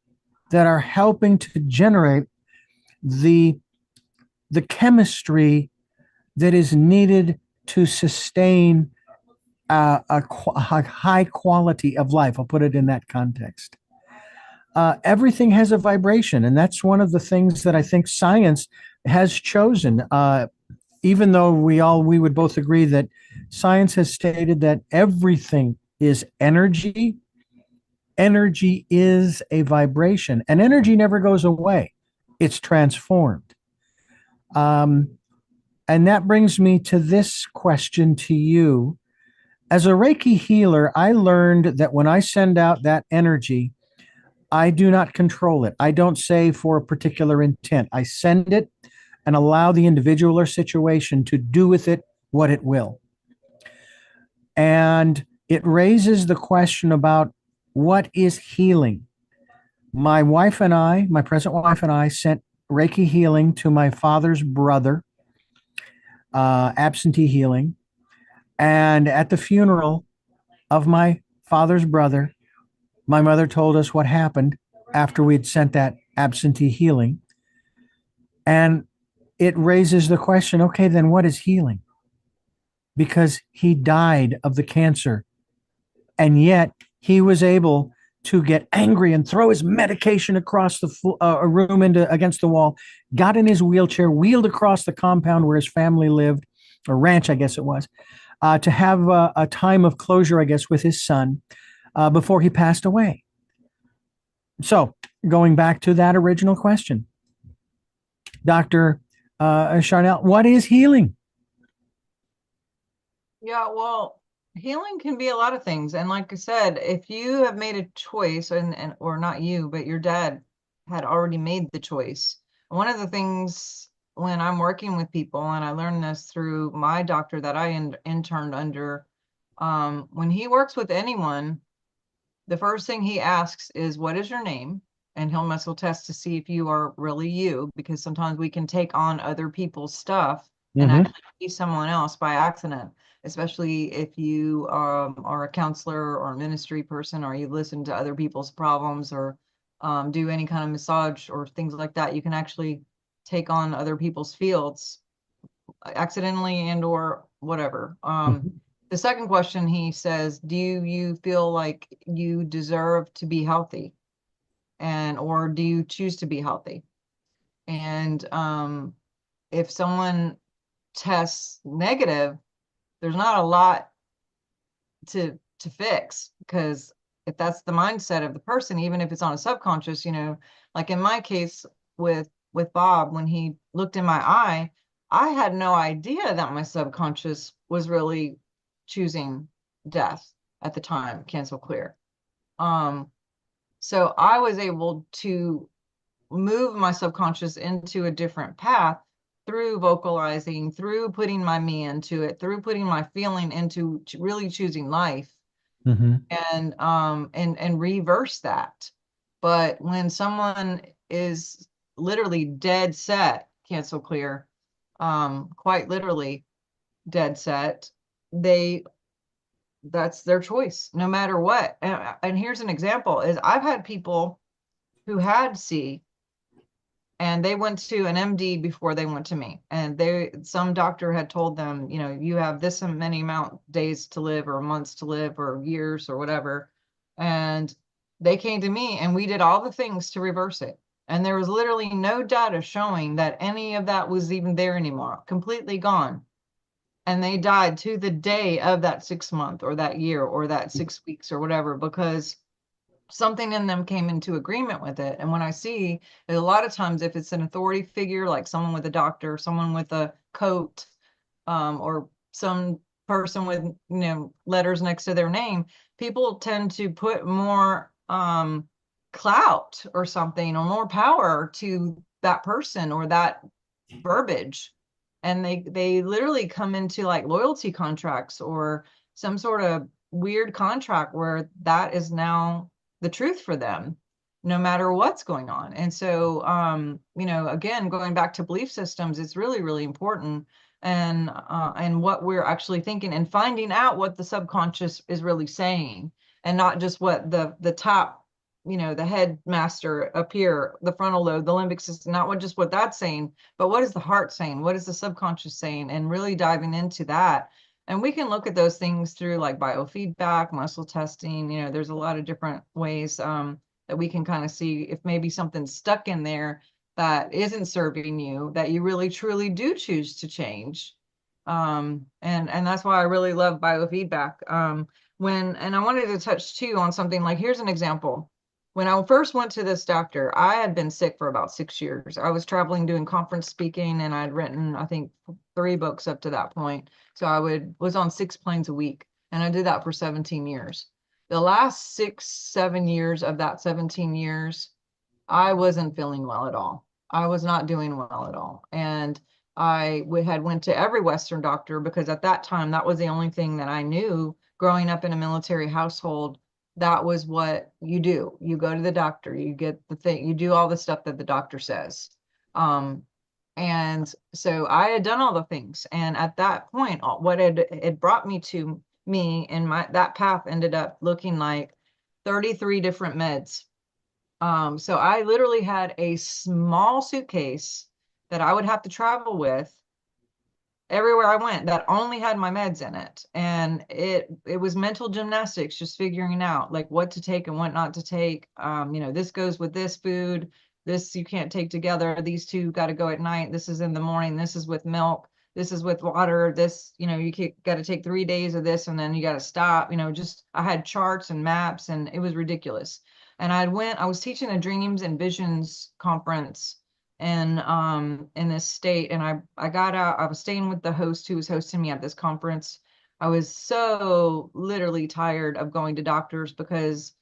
that are helping to generate the chemistry that is needed to sustain a high quality of life? I'll put it in that context. Everything has a vibration, and that's one of the things that I think science has chosen. Even though we would both agree that science has stated that everything is energy. Energy is a vibration, and energy never goes away. It's transformed. And that brings me to this question to you. As a Reiki healer, I learned that when I send out that energy, I do not control it. I don't say for a particular intent. I send it and allow the individual or situation to do with it what it will. And it raises the question about what is healing. My present wife and I, sent Reiki healing to my father's brother, absentee healing. And at the funeral of my father's brother, my mother told us what happened after we'd sent that absentee healing. And it raises the question, okay, then what is healing? Because he died of the cancer. And yet he was able to get angry and throw his medication across the room against the wall, got in his wheelchair, wheeled across the compound where his family lived, or ranch, I guess it was, to have a time of closure, I guess, with his son before he passed away. So going back to that original question, Dr. Sharnael, what is healing? Yeah, well, healing can be a lot of things. And like I said, if you have made a choice, and or not you, but your dad had already made the choice. One of the things when I'm working with people, and I learned this through my doctor that I interned under, when he works with anyone, the first thing he asks is, what is your name? And he'll muscle test to see if you are really you, because sometimes we can take on other people's stuff and actually be someone else by accident, especially if you are a counselor or a ministry person, or you listen to other people's problems, or do any kind of massage or things like that. You can actually take on other people's fields accidentally and or whatever. The second question, he says, do you feel like you deserve to be healthy? And or do you choose to be healthy? And if someone tests negative, there's not a lot to fix, because if that's the mindset of the person, even if it's on a subconscious, like in my case with Bob, when he looked in my eye, I had no idea that my subconscious was really choosing death at the time, cancel clear. So I was able to move my subconscious into a different path through vocalizing, through putting my me into it, through putting my feeling into really choosing life, and reverse that. But when someone is literally dead set, cancel clear, quite literally dead set, that's their choice, no matter what. And here's an example: is I've had people who had C, and they went to an MD before they went to me, and some doctor had told them, you have this many amount days to live, or months to live, or years, or whatever. And they came to me, and we did all the things to reverse it. And there was literally no data showing that any of that was even there anymore, completely gone. And they died to the day of that 6 month, or that year, or that 6 weeks, or whatever, because something in them came into agreement with it. And when I see a lot of times, if it's an authority figure, like someone with a doctor, someone with a coat, or some person with, letters next to their name, people tend to put more clout or something, or more power to that person or that verbiage. And they literally come into like loyalty contracts or some sort of weird contract where that is now the truth for them, no matter what's going on. And so, again, going back to belief systems, it's really, really important. And what we're actually thinking and finding out what the subconscious is really saying, and not just what the top, the headmaster up here, the frontal lobe, the limbic system, not just what that's saying, but what is the heart saying? What is the subconscious saying? And really diving into that. And we can look at those things through like biofeedback, muscle testing. There's a lot of different ways that we can kind of see if maybe something's stuck in there that isn't serving you, that you really truly do choose to change. And that's why I really love biofeedback. And I wanted to touch too on something like, here's an example. When I first went to this doctor, I had been sick for about 6 years. I was traveling doing conference speaking, and I'd written, I think, 3 books up to that point. So was on 6 planes a week, and I did that for 17 years. The last 6, 7 years of that 17 years, I wasn't feeling well at all. I was not doing well at all. And we had went to every Western doctor, because at that time, that was the only thing that I knew growing up in a military household. That was what you do. You go to the doctor, you get the thing, you do all the stuff that the doctor says. And so I had done all the things. And at that point, what it brought me to me, and that path ended up looking like 33 different meds. So I literally had a small suitcase that I would have to travel with everywhere I went that only had my meds in it. And it was mental gymnastics, just figuring out like what to take and what not to take. This goes with this food, this you can't take together, these two got to go at night, this is in the morning, this is with milk, this is with water, this, you got to take 3 days of this and then you got to stop. Just I had charts and maps, and it was ridiculous. And I was teaching a dreams and visions conference in this state, and I got out. I was staying with the host who was hosting me at this conference. I was so literally tired of going to doctors, because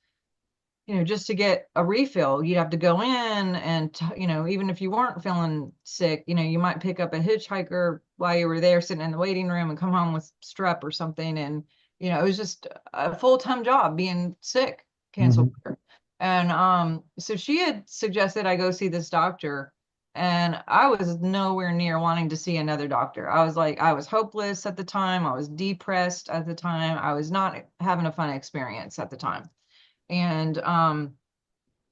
just to get a refill, you'd have to go in and even if you weren't feeling sick, you might pick up a hitchhiker while you were there sitting in the waiting room and come home with strep or something. And it was just a full-time job being sick, canceled. And so she had suggested I go see this doctor. And I was nowhere near wanting to see another doctor. I was hopeless at the time. I was depressed at the time. I was not having a fun experience at the time. And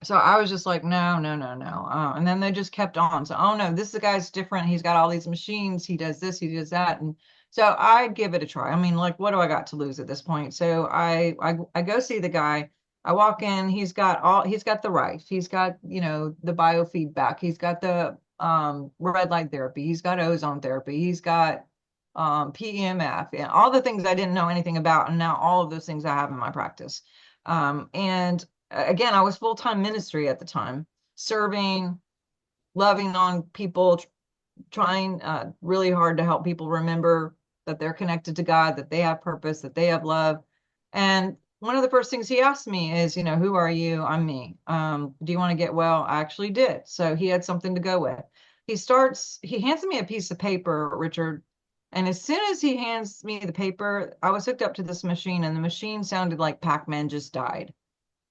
so I was just like, no, no, no, no. And then they just kept on. So, oh no, this guy's different. He's got all these machines. He does this, he does that. And so I give it a try. I mean, like, what do I got to lose at this point? So I go see the guy. I walk in, he's got the rife, he's got, the biofeedback, he's got the red light therapy, he's got ozone therapy, he's got PEMF, and all the things I didn't know anything about. And now all of those things I have in my practice. And again, I was full-time ministry at the time, serving, loving on people, trying really hard to help people remember that they're connected to God, that they have purpose, that they have love. And one of the first things he asked me is, who are you? I'm me. Do you want to get well? I actually did. So he had something to go with. He hands me a piece of paper, Richard. And as soon as he hands me the paper, I was hooked up to this machine, and the machine sounded like Pac-Man just died.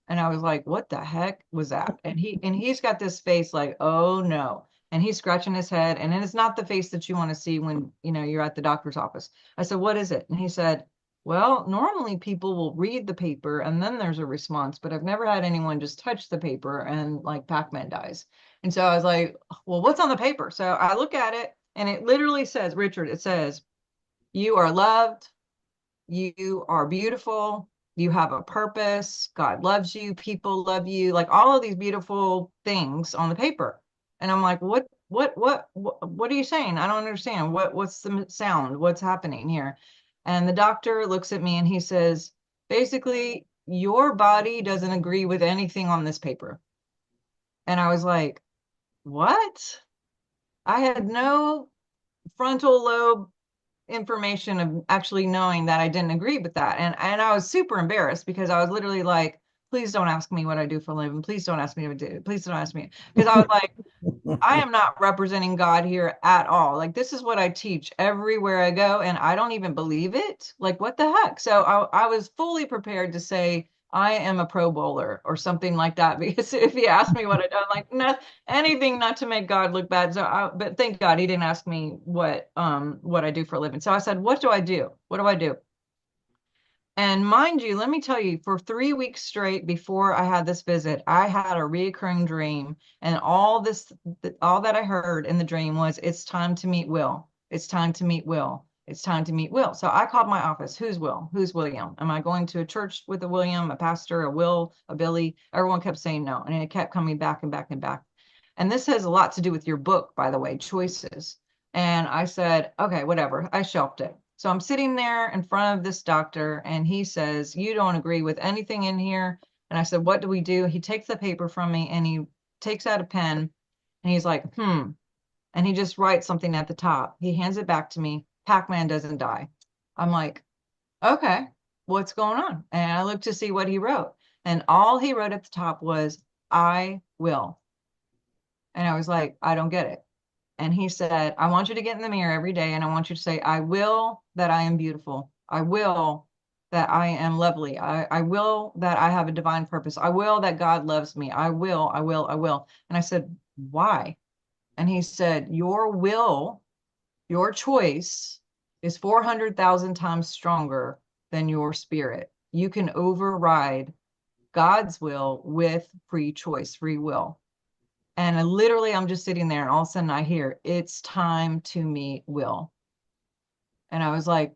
And I was like, what the heck was that? And he's got this face like, oh no. And he's scratching his head. And it's not the face that you want to see when, you're at the doctor's office. I said, what is it? And he said, well, normally people will read the paper and then there's a response, but I've never had anyone just touch the paper and like Pac-Man dies. And so I was like, well, what's on the paper? So I look at it, and it literally says, Richard, it says, you are loved, you are beautiful, you have a purpose, God loves you, people love you, like all of these beautiful things on the paper. And I'm like, what are you saying? I don't understand. What's the sound? What's happening here? And the doctor looks at me and he says, basically, your body doesn't agree with anything on this paper. And I was like, what? I had no frontal lobe information of actually knowing that I didn't agree with that. And I was super embarrassed because I was literally like, please don't ask me what I do for a living. Please don't ask me what I do. Please don't ask me. Because I was like, I am not representing God here at all. Like, this is what I teach everywhere I go, and I don't even believe it. Like, what the heck? So I was fully prepared to say, I am a pro bowler or something like that. Because if he asked me what I do, I'm like, no, anything not to make God look bad. But thank God he didn't ask me what I do for a living. So I said, what do I do? What do I do? And mind you, let me tell you, for 3 weeks straight before I had this visit, I had a reoccurring dream. And all that I heard in the dream was, it's time to meet Will. It's time to meet Will. It's time to meet Will. So I called my office. Who's Will? Who's William? Am I going to a church with a William, a pastor, a Will, a Billy? Everyone kept saying no. And it kept coming back and back and back. And this has a lot to do with your book, by the way, Choices. And I said, okay, whatever. I shelved it. So I'm sitting there in front of this doctor, and he says, you don't agree with anything in here. And I said, what do we do? He takes the paper from me and he takes out a pen and he's like, and he just writes something at the top. He hands it back to me. Pac-Man doesn't die. I'm like, okay, what's going on? And I looked to see what he wrote. And all he wrote at the top was, I will. And I was like, I don't get it. And he said, I want you to get in the mirror every day and I want you to say, I will that I am beautiful. I will that I am lovely. I will that I have a divine purpose. I will that God loves me. I will, I will, I will. And I said, why? And he said, your will, your choice is 400,000 times stronger than your spirit. You can override God's will with free choice, free will. And I'm just sitting there and all of a sudden I hear, it's time to meet Will. And I was like,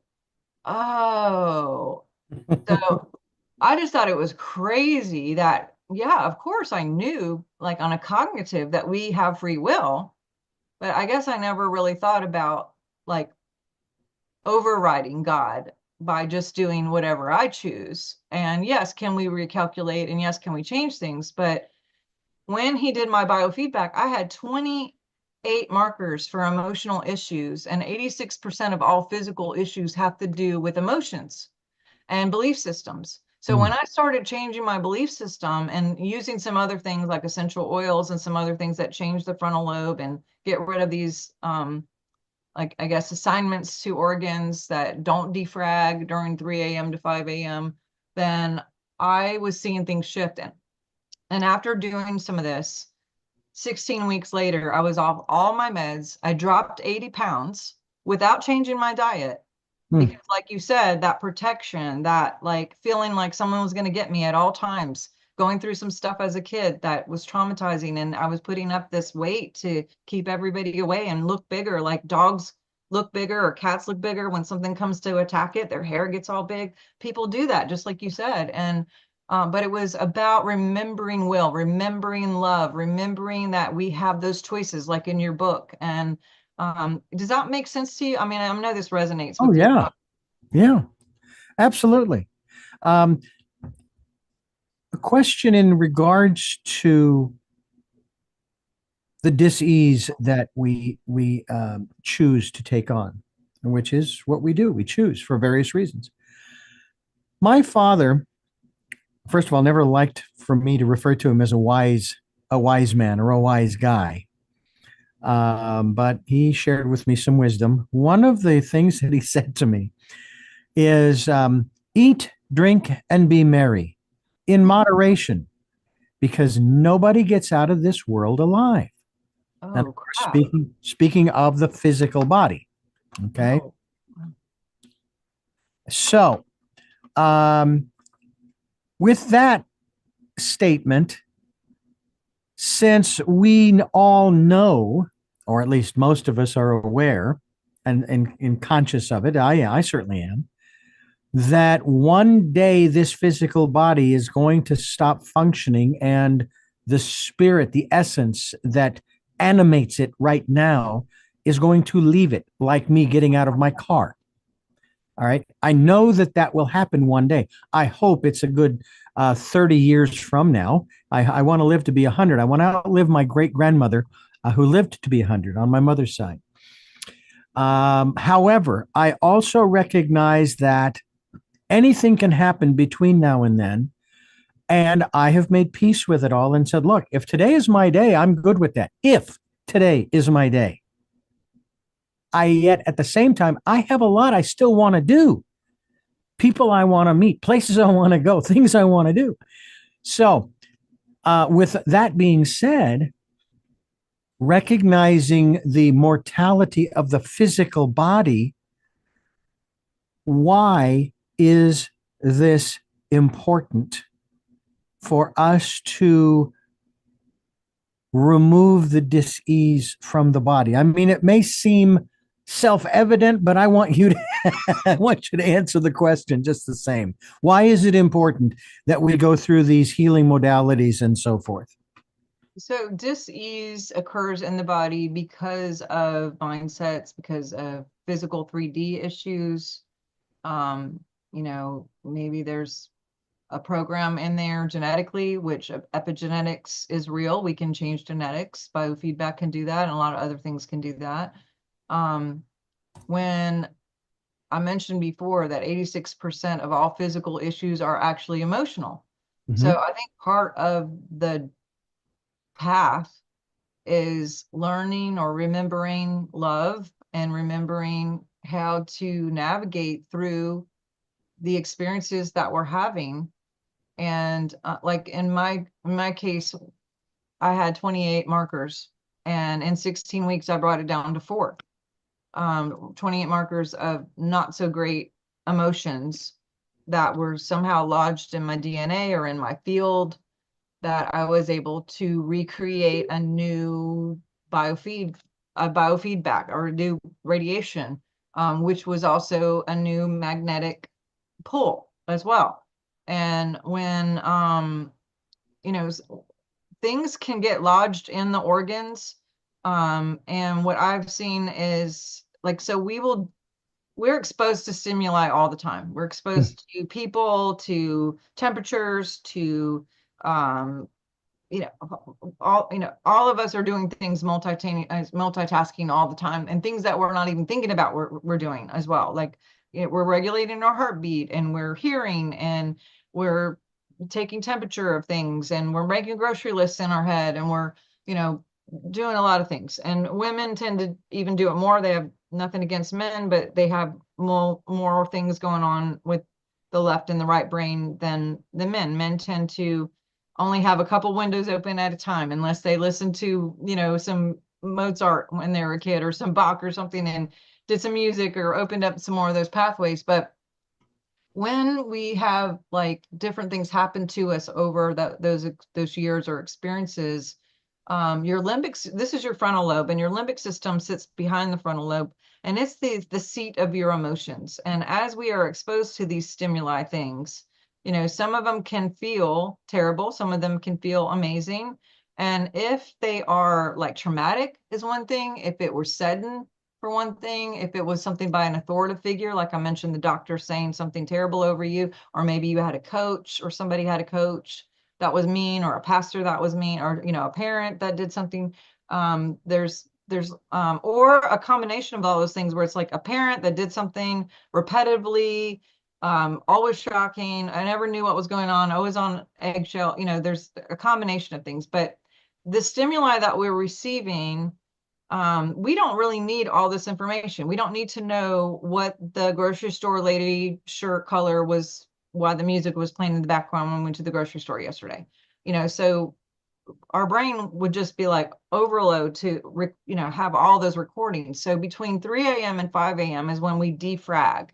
oh. So I just thought it was crazy that, yeah, of course I knew like on a cognitive that we have free will, but I guess I never really thought about like overriding God by just doing whatever I choose. And yes, can we recalculate? And yes, can we change things? But when he did my biofeedback, I had 28 markers for emotional issues, and 86% of all physical issues have to do with emotions and belief systems. So when I started changing my belief system and using some other things like essential oils and some other things that change the frontal lobe and get rid of these, like I guess, assignments to organs that don't defrag during 3 a.m. to 5 a.m., then I was seeing things shift. And after doing some of this, 16 weeks later, I was off all my meds. I dropped 80 pounds without changing my diet. Because like you said, that protection, that like feeling like someone was going to get me at all times, going through some stuff as a kid that was traumatizing. And I was putting up this weight to keep everybody away and look bigger, like dogs look bigger or cats look bigger when something comes to attack it, their hair gets all big. People do that, just like you said. And but it was about remembering Will, remembering love, remembering that we have those choices, like in your book. And does that make sense to you? I mean, I know this resonates Oh, with you. yeah. Yeah, absolutely. Um, a question in regards to the dis-ease that we choose to take on, which is what we do. We choose for various reasons. My father, first of all, never liked for me to refer to him as a wise man or a wise guy. But he shared with me some wisdom. One of the things that he said to me is eat, drink, and be merry in moderation, because nobody gets out of this world alive. And Oh, of course, crap. speaking of the physical body, okay. Oh, So, with that statement, since we all know, or at least most of us are aware and conscious of it, I certainly am, that one day this physical body is going to stop functioning and the spirit, the essence that animates it right now, is going to leave it, like me getting out of my car. All right. I know that that will happen one day. I hope it's a good 30 years from now. I want to live to be 100. I want to outlive my great grandmother who lived to be 100 on my mother's side. However, I also recognize that anything can happen between now and then. And I have made peace with it all and said, look, if today is my day, I'm good with that. If today is my day, I yet at the same time, I have a lot I still want to do, people I want to meet, places I want to go, things I want to do. So, with that being said, recognizing the mortality of the physical body, why is this important for us to remove the dis-ease from the body? I mean, it may seem self-evident, but I want you to I want you to answer the question just the same. Why is it important that we go through these healing modalities and so forth? So dis-ease occurs in the body because of mindsets, because of physical 3D issues. Um, maybe there's a program in there genetically, which epigenetics is real. We can change genetics. Biofeedback can do that, and a lot of other things can do that. When I mentioned before that 86% of all physical issues are actually emotional. So I think part of the path is learning or remembering love and remembering how to navigate through the experiences that we're having. And like in my case, I had 28 markers, and in 16 weeks I brought it down to 4. 28 markers of not so great emotions that were somehow lodged in my DNA or in my field, that I was able to recreate a new biofeedback or a new radiation, which was also a new magnetic pull as well. And when you know things can get lodged in the organs, and what I've seen is like, so we're exposed to stimuli all the time. We're exposed to people, to temperatures, to um, all of us are doing things multitasking all the time, and things that we're not even thinking about we're doing as well. Like, we're regulating our heartbeat, and we're hearing, and we're taking temperature of things, and we're making grocery lists in our head, and we're you know doing a lot of things. And women tend to even do it more. They have nothing against men, but they have more things going on with the left and the right brain than the men. Men tend to only have a couple windows open at a time, unless they listen to, some Mozart when they were a kid, or some Bach or something, and did some music or opened up some more of those pathways. But when we have like different things happen to us over those years or experiences, your limbic, this is your frontal lobe, and your limbic system sits behind the frontal lobe, and it's the seat of your emotions. And as we are exposed to these stimuli things, some of them can feel terrible, some of them can feel amazing. And if they are like traumatic is one thing, if it were sudden for one thing, if it was something by an authoritative figure, like I mentioned, the doctor saying something terrible over you, or maybe you had a coach, or somebody had a coach that was mean, or a pastor that was mean, or a parent that did something. There's or a combination of all those things, where it's like a parent that did something repetitively, always shocking. I never knew what was going on. Always on eggshell. There's a combination of things, but the stimuli that we're receiving, we don't really need all this information. We don't need to know what the grocery store lady shirt color was, why the music was playing in the background when we went to the grocery store yesterday. So our brain would just be like overload to, have all those recordings. So between 3 a.m. and 5 a.m. is when we defrag.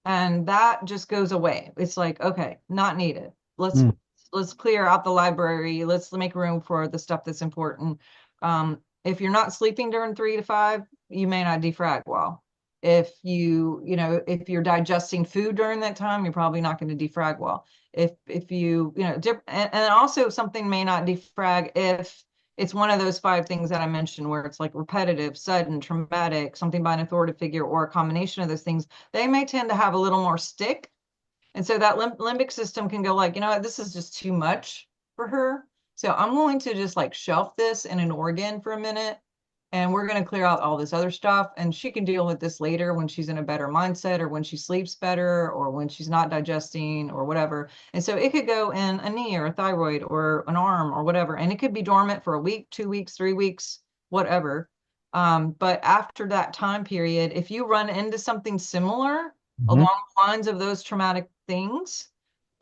And that just goes away. It's like, okay, not needed. Let's clear out the library. Let's make room for the stuff that's important. If you're not sleeping during 3 to 5, you may not defrag well. If if you're digesting food during that time, you're probably not going to defrag well. If you, and also something may not defrag if it's one of those 5 things that I mentioned, where it's like repetitive, sudden, traumatic, something by an authoritative figure, or a combination of those things. They may tend to have a little more stick. And so that limbic system can go like, this is just too much for her. So I'm going to just like shelf this in an organ for a minute, and we're going to clear out all this other stuff. And she can deal with this later when she's in a better mindset, or when she sleeps better, or when she's not digesting or whatever. And so it could go in a knee or a thyroid or an arm or whatever. And it could be dormant for a week, 2 weeks, 3 weeks, whatever. But after that time period, if you run into something similar Hmm. along the lines of those traumatic things,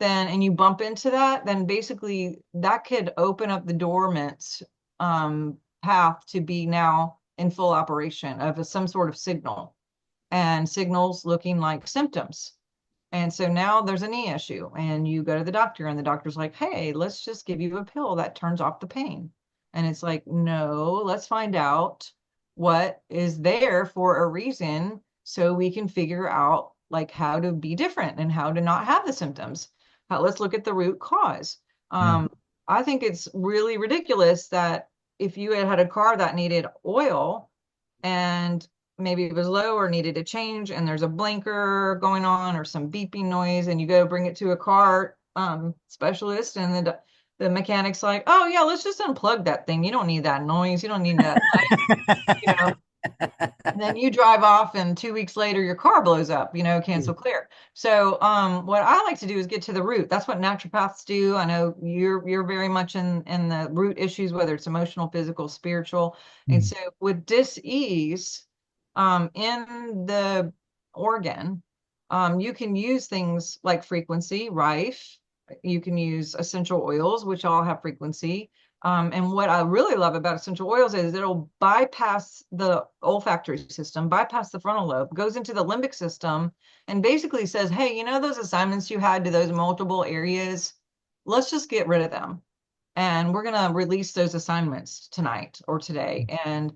then, and you bump into that, then basically that could open up the dormant path to be now in full operation of some sort of signal, and signals looking like symptoms. And so now there's a knee issue, and you go to the doctor, and the doctor's like, hey, let's just give you a pill that turns off the pain. And it's like, no, let's find out what is there for a reason, so we can figure out like how to be different and how to not have the symptoms. Let's look at the root cause. Yeah. I think it's really ridiculous that if you had a car that needed oil, and maybe it was low or needed a change, and there's a blinker going on or some beeping noise, and you go bring it to a car specialist, and the mechanic's like, oh yeah, let's just unplug that thing. You don't need that noise. You don't need that light, you know. And then you drive off, and 2 weeks later your car blows up, cancel clear. So what I like to do is get to the root. That's what naturopaths do. I know you're very much in the root issues, whether it's emotional, physical, spiritual. And Mm. so with dis-ease in the organ, you can use things like frequency, rife. You can use essential oils, which all have frequency. And what I really love about essential oils is it'll bypass the olfactory system, bypass the frontal lobe, goes into the limbic system, and basically says, hey, those assignments you had to those multiple areas, let's just get rid of them. And we're going to release those assignments tonight or today. And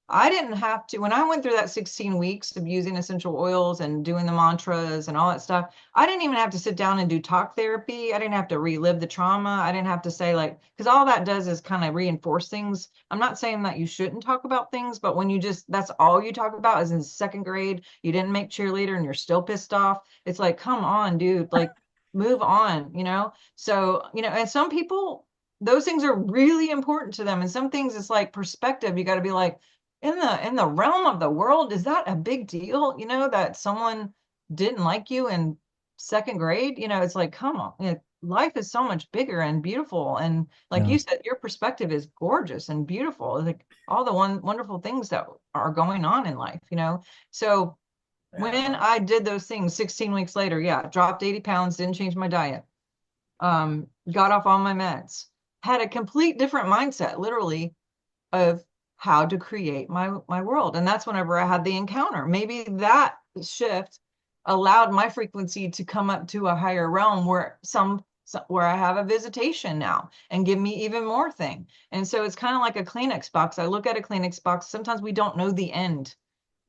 I didn't have to, when I went through that 16 weeks of using essential oils and doing the mantras and all that stuff, I didn't even have to sit down and do talk therapy. I didn't have to relive the trauma. I didn't have to say, like, because all that does is kind of reinforce things. I'm not saying that you shouldn't talk about things, but when that's all you talk about is in second grade, you didn't make cheerleader and you're still pissed off. It's like, come on, dude, like move on. So, and some people, those things are really important to them. And some things it's like perspective. You got to be like, in the realm of the world, is that a big deal? That someone didn't like you in second grade? It's like, come on, life is so much bigger and beautiful. And like Yeah. you said, your perspective is gorgeous and beautiful. Like all the wonderful things that are going on in life. So when I did those things 16 weeks later, yeah, dropped 80 pounds, didn't change my diet, got off all my meds, had a complete different mindset, literally, of how to create my world. And that's whenever I had the encounter. Maybe that shift allowed my frequency to come up to a higher realm where I have a visitation now and give me even more thing. And so it's kind of like a Kleenex box. I look at a Kleenex box. Sometimes we don't know the end.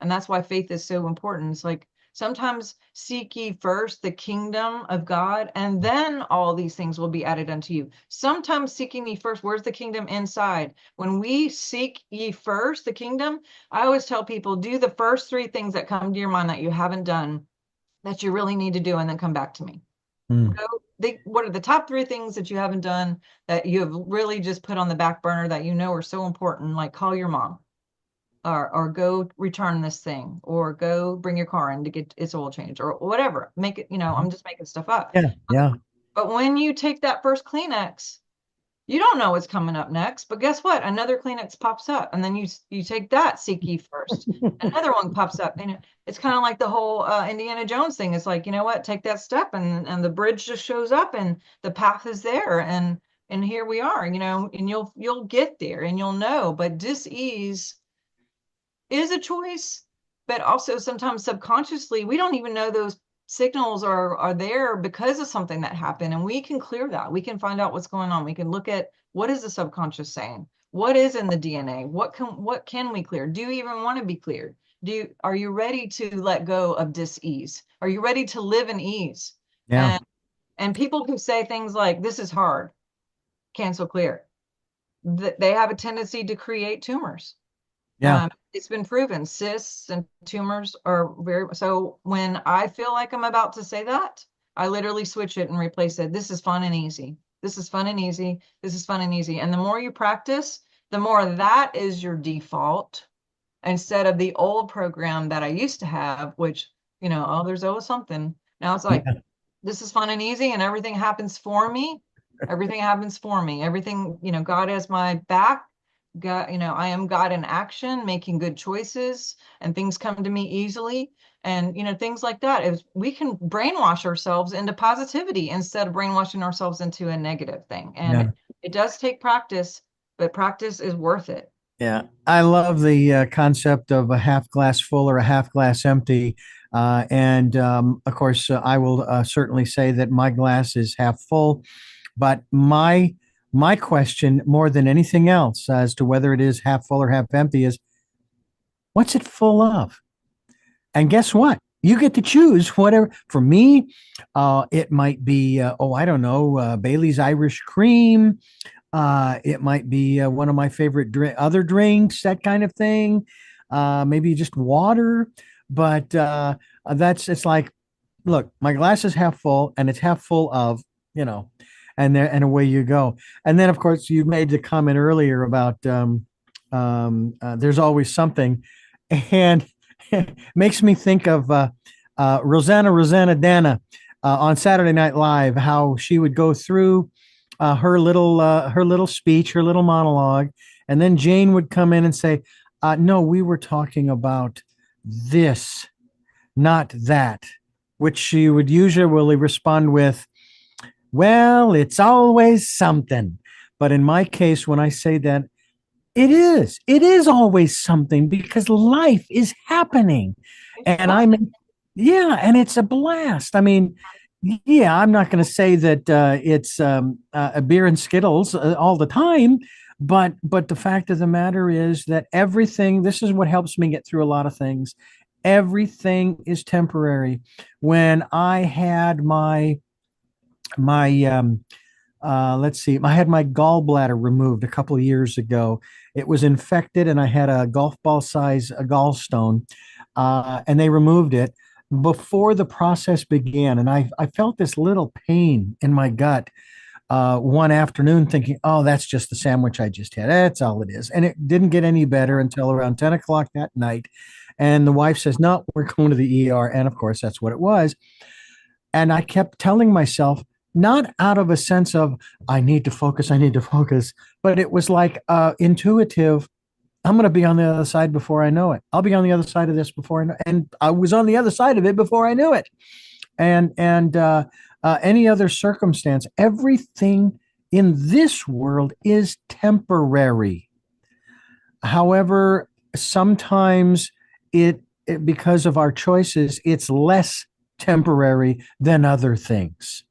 And that's why faith is so important. It's like, sometimes seek ye first the kingdom of God, and then all these things will be added unto you. Sometimes seeking ye first, where's the kingdom? Inside. When we seek ye first the kingdom, I always tell people, do the first three things that come to your mind that you haven't done, that you really need to do, and then come back to me. Mm. What are the top three things that you haven't done that you have really just put on the back burner that are so important? Like call your mom, or go return this thing, or go bring your car in to get its oil change, or whatever. Make it, I'm just making stuff up. Yeah. Yeah. But when you take that first Kleenex, you don't know what's coming up next. But guess what? Another Kleenex pops up, and then you take that, seek ye first. Another one pops up, and it's kind of like the whole Indiana Jones thing. It's like, you know what? Take that step, and the bridge just shows up, and the path is there, and here we are. And you'll get there, and you'll know. But dis-ease is a choice, but also sometimes subconsciously we don't even know those signals are there because of something that happened, and we can clear that. We can find out what's going on. We can look at what is the subconscious saying, what is in the DNA, what can we clear? Do you even want to be cleared? Are you ready to let go of dis-ease? Are you ready to live in ease? Yeah. And people who say things like this is hard, cancel clear, they have a tendency to create tumors. Yeah. It's been proven cysts and tumors are so when I feel like I'm about to say that, I literally switch it and replace it. This is fun and easy. This is fun and easy. This is fun and easy. And the more you practice, the more that is your default. instead of the old program that I used to have, which, oh, there's always something. Now it's like, Yeah. this is fun and easy and everything happens for me. Everything happens for me. Everything, God has my back. God, I am God in action, making good choices, and things come to me easily. And, things like that. Is we can brainwash ourselves into positivity instead of brainwashing ourselves into a negative thing. And Yeah. it does take practice, but practice is worth it. Yeah, I love the concept of a half glass full or a half glass empty. And of course, I will certainly say that my glass is half full. But my question, more than anything else, as to whether it is half full or half empty, is what's it full of? And guess what? You get to choose whatever. For me, it might be, I don't know, Bailey's Irish Cream. It might be one of my favorite other drinks, that kind of thing. Maybe just water. But it's like, look, my glass is half full and it's half full of, you know, and away you go. And then, of course, you made the comment earlier about there's always something. And makes me think of Rosanna Dana on Saturday Night Live, how she would go through her little speech, her little monologue, and then Jane would come in and say, "No, we were talking about this, not that," which she would usually respond with, "Well, it's always something." But in my case, when I say that, it is always something because life is happening. It's And fun. yeah, and it's a blast. I mean, yeah, I'm not going to say that it's a beer and Skittles all the time, but the fact of the matter is that everything, this is what helps me get through a lot of things. Everything is temporary. When I had my let's see, I had my gallbladder removed a couple of years ago. It was infected, and I had a golf ball size a gallstone, and they removed it before the process began. And I felt this little pain in my gut one afternoon, thinking, "Oh, that's just the sandwich I just had. That's all it is." And it didn't get any better until around 10 o'clock that night. And the wife says, "No, we're going to the ER." And of course, that's what it was. And I kept telling myself, not out of a sense of I need to focus, but it was like intuitive. I'm going to be on the other side before I know it. I'll be on the other side of this before I know. And I was on the other side of it before I knew it. And any other circumstance, everything in this world is temporary. However, sometimes because of our choices, it's less temporary than other things.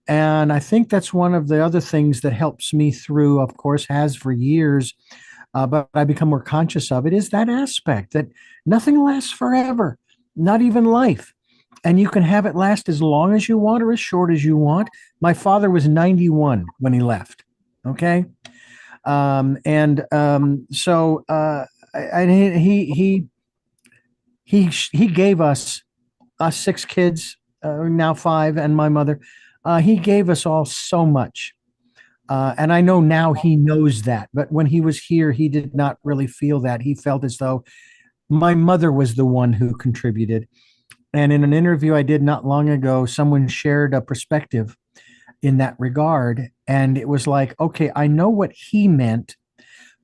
And I think that's one of the other things that helps me through, of course, has for years, but I become more conscious of it, is that aspect that nothing lasts forever, not even life. And you can have it last as long as you want or as short as you want. My father was 91 when he left. Okay. So and he gave us six kids, now five, and my mother. He gave us all so much. And I know now he knows that. But when he was here, he did not really feel that. He felt as though my mother was the one who contributed. And in an interview I did not long ago, someone shared a perspective in that regard. And it was like, okay, I know what he meant,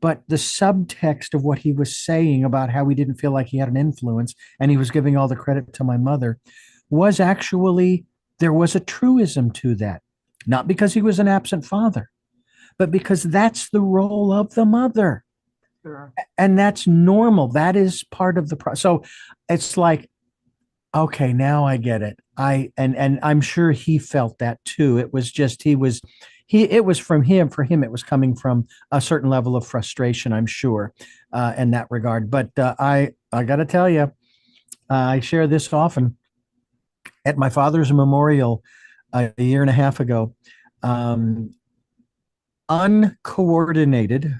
but the subtext of what he was saying about how he didn't feel like he had an influence and he was giving all the credit to my mother was actually, there was a truism to that. Not because he was an absent father, but because that's the role of the mother. Sure. And that's normal. That is part of the process. So it's like, okay, now I get it. And I'm sure he felt that too. It was just it was from him. For him, it was coming from a certain level of frustration, I'm sure, in that regard. But I got to tell you, I share this often. At my father's memorial a year and a half ago, um, uncoordinated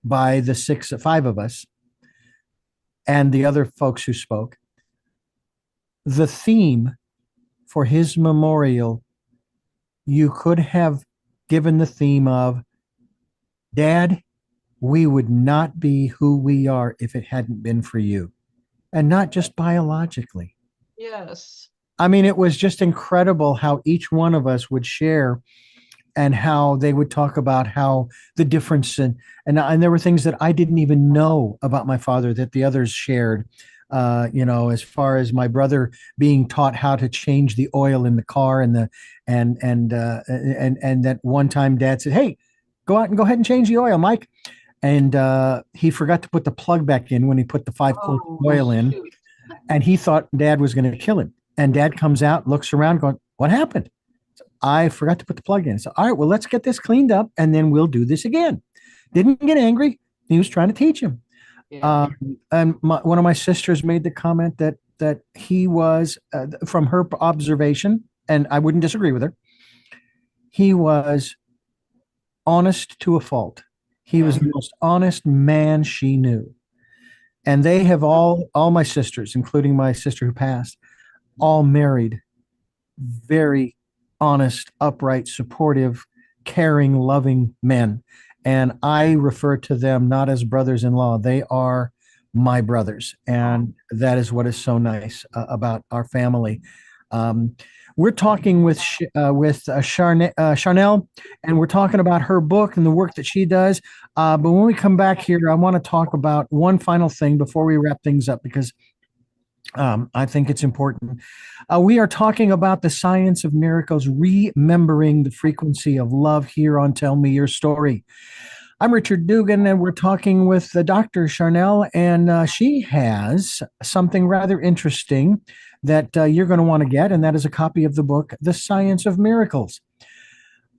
by the five of us and the other folks who spoke, the theme for his memorial, you could have given the theme of, "Dad, we would not be who we are if it hadn't been for you. And not just biologically. Yes. I mean, it was just incredible how each one of us would share and how they would talk about how the difference and there were things that I didn't even know about my father that the others shared. As far as my brother being taught how to change the oil in the car, and that one time Dad said, "Hey, go out and go ahead and change the oil, Mike," and he forgot to put the plug back in when he put the 5 quarts of Oh, oil in, shoot. and he thought Dad was going to kill him. And Dad comes out, looks around, going, "What happened?" I forgot to put the plug in. So, all right, well, let's get this cleaned up and then we'll do this again. Didn't get angry. He was trying to teach him. Yeah. One of my sisters made the comment that he was, from her observation, and I wouldn't disagree with her, he was honest to a fault. He was Yeah. the most honest man she knew. And they have all my sisters, including my sister who passed, all married very honest, upright, supportive, caring, loving men. And I refer to them not as brothers in law, they are my brothers. And that is what is so nice about our family. Um, we're talking with Sharnael, and we're talking about her book and the work that she does. But when we come back here, I want to talk about one final thing before we wrap things up because I think it's important. We are talking about the science of miracles, remembering the frequency of love here on Tell Me Your Story. I'm Richard Dugan, and we're talking with Dr. Sharnael, and she has something rather interesting that you're going to want to get, and that is a copy of the book, The Science of Miracles.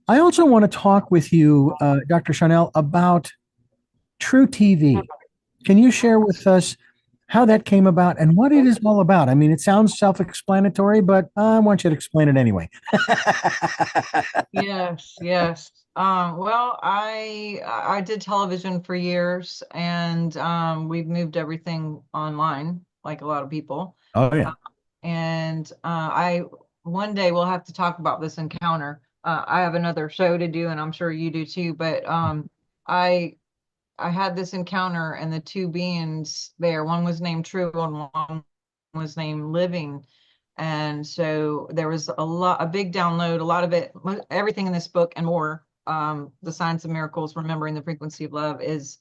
I also want to talk with you, Dr. Sharnael, about True TV. Can you share with us how that came about and what it is all about? I mean, it sounds self-explanatory, but I want you to explain it anyway. Yes, yes. Well, I did television for years, and we've moved everything online, like a lot of people. Oh Uh, yeah. and I one day we'll have to talk about this encounter. I have another show to do, and I'm sure you do too. But I I had this encounter, and the two beings there, one was named True and one was named Living. And so there was a big download, a lot of it, everything in this book and more. The Science of Miracles, Remembering the Frequency of Love, is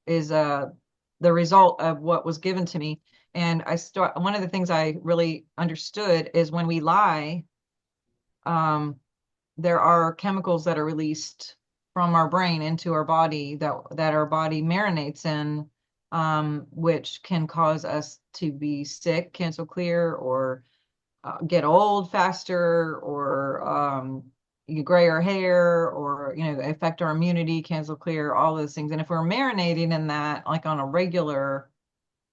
the result of what was given to me. And one of the things I really understood is when we lie, um, there are chemicals that are released from our brain into our body that our body marinates in, which can cause us to be sick, cancel clear, or get old faster, or you gray our hair, or affect our immunity, cancel clear, all those things. And if we're marinating in that like on a regular,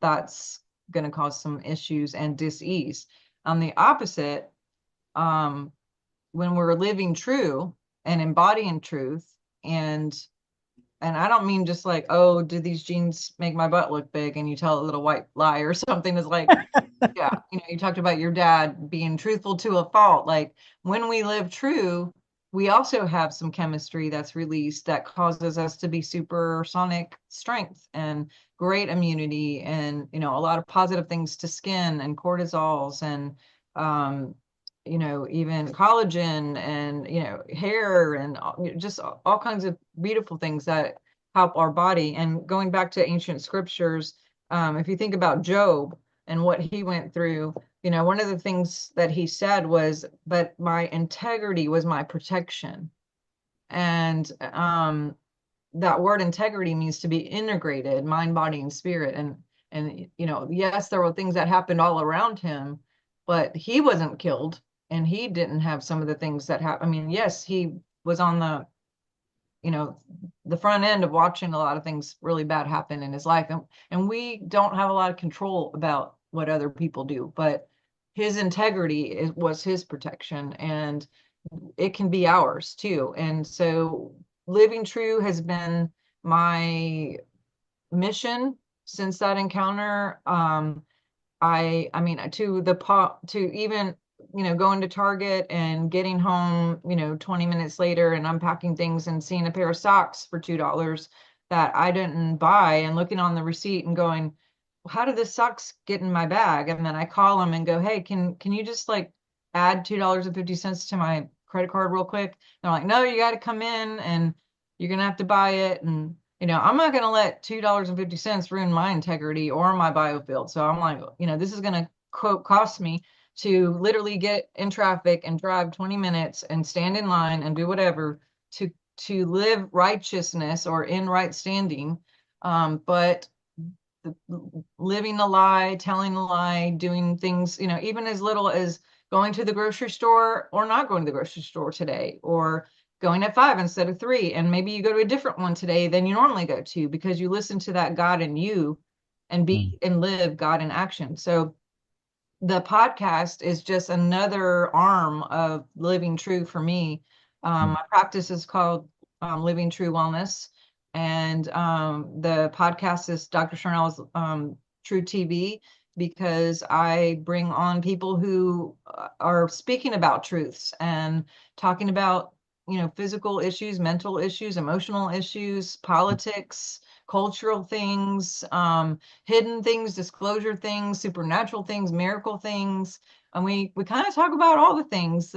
that's going to cause some issues and dis-ease. On the opposite, um, when we're living true and embodying truth, and I don't mean just like, oh, do these jeans make my butt look big, and you tell a little white lie or something. Is like, yeah, you talked about your dad being truthful to a fault. Like when we live true, we also have some chemistry that's released that causes us to be supersonic strength and great immunity, and a lot of positive things to skin and cortisols, and um, even collagen, and hair, and just all kinds of beautiful things that help our body. And going back to ancient scriptures, if you think about Job and what he went through, one of the things that he said was, but my integrity was my protection. And that word integrity means to be integrated, mind, body, and spirit. And yes, there were things that happened all around him, but he wasn't killed, and he didn't have some of the things that happened. I mean, yes, he was on you know the front end of watching a lot of things really bad happen in his life, and we don't have a lot of control about what other people do, but his integrity was his protection, and it can be ours too. And so living true has been my mission since that encounter. I mean, to even going to Target and getting home 20 minutes later and unpacking things and seeing a pair of socks for $2, that I didn't buy and looking on the receipt and going, how did this socks get in my bag? And then I call them and go, hey, can you just like add $2.50 to my credit card real quick? They're like, no, you got to come in and you're gonna have to buy it. And I'm not gonna let $2.50 ruin my integrity or my biofield. So I'm like, this is gonna quote cost me to literally get in traffic and drive 20 minutes and stand in line and do whatever to live righteousness or in right standing. But living a lie, telling a lie, doing things, even as little as going to the grocery store or not going to the grocery store today, or going at 5 instead of 3. And maybe you go to a different one today than you normally go to because you listen to that God in you and Mm. be and live God in action. So the podcast is just another arm of living true for me. Mm. My practice is called Living True Wellness, and the podcast is Dr. Sharnael's True TV, because I bring on people who are speaking about truths and talking about physical issues, mental issues, emotional issues, politics, cultural things, hidden things, disclosure things, supernatural things, miracle things. And we kind of talk about all the things,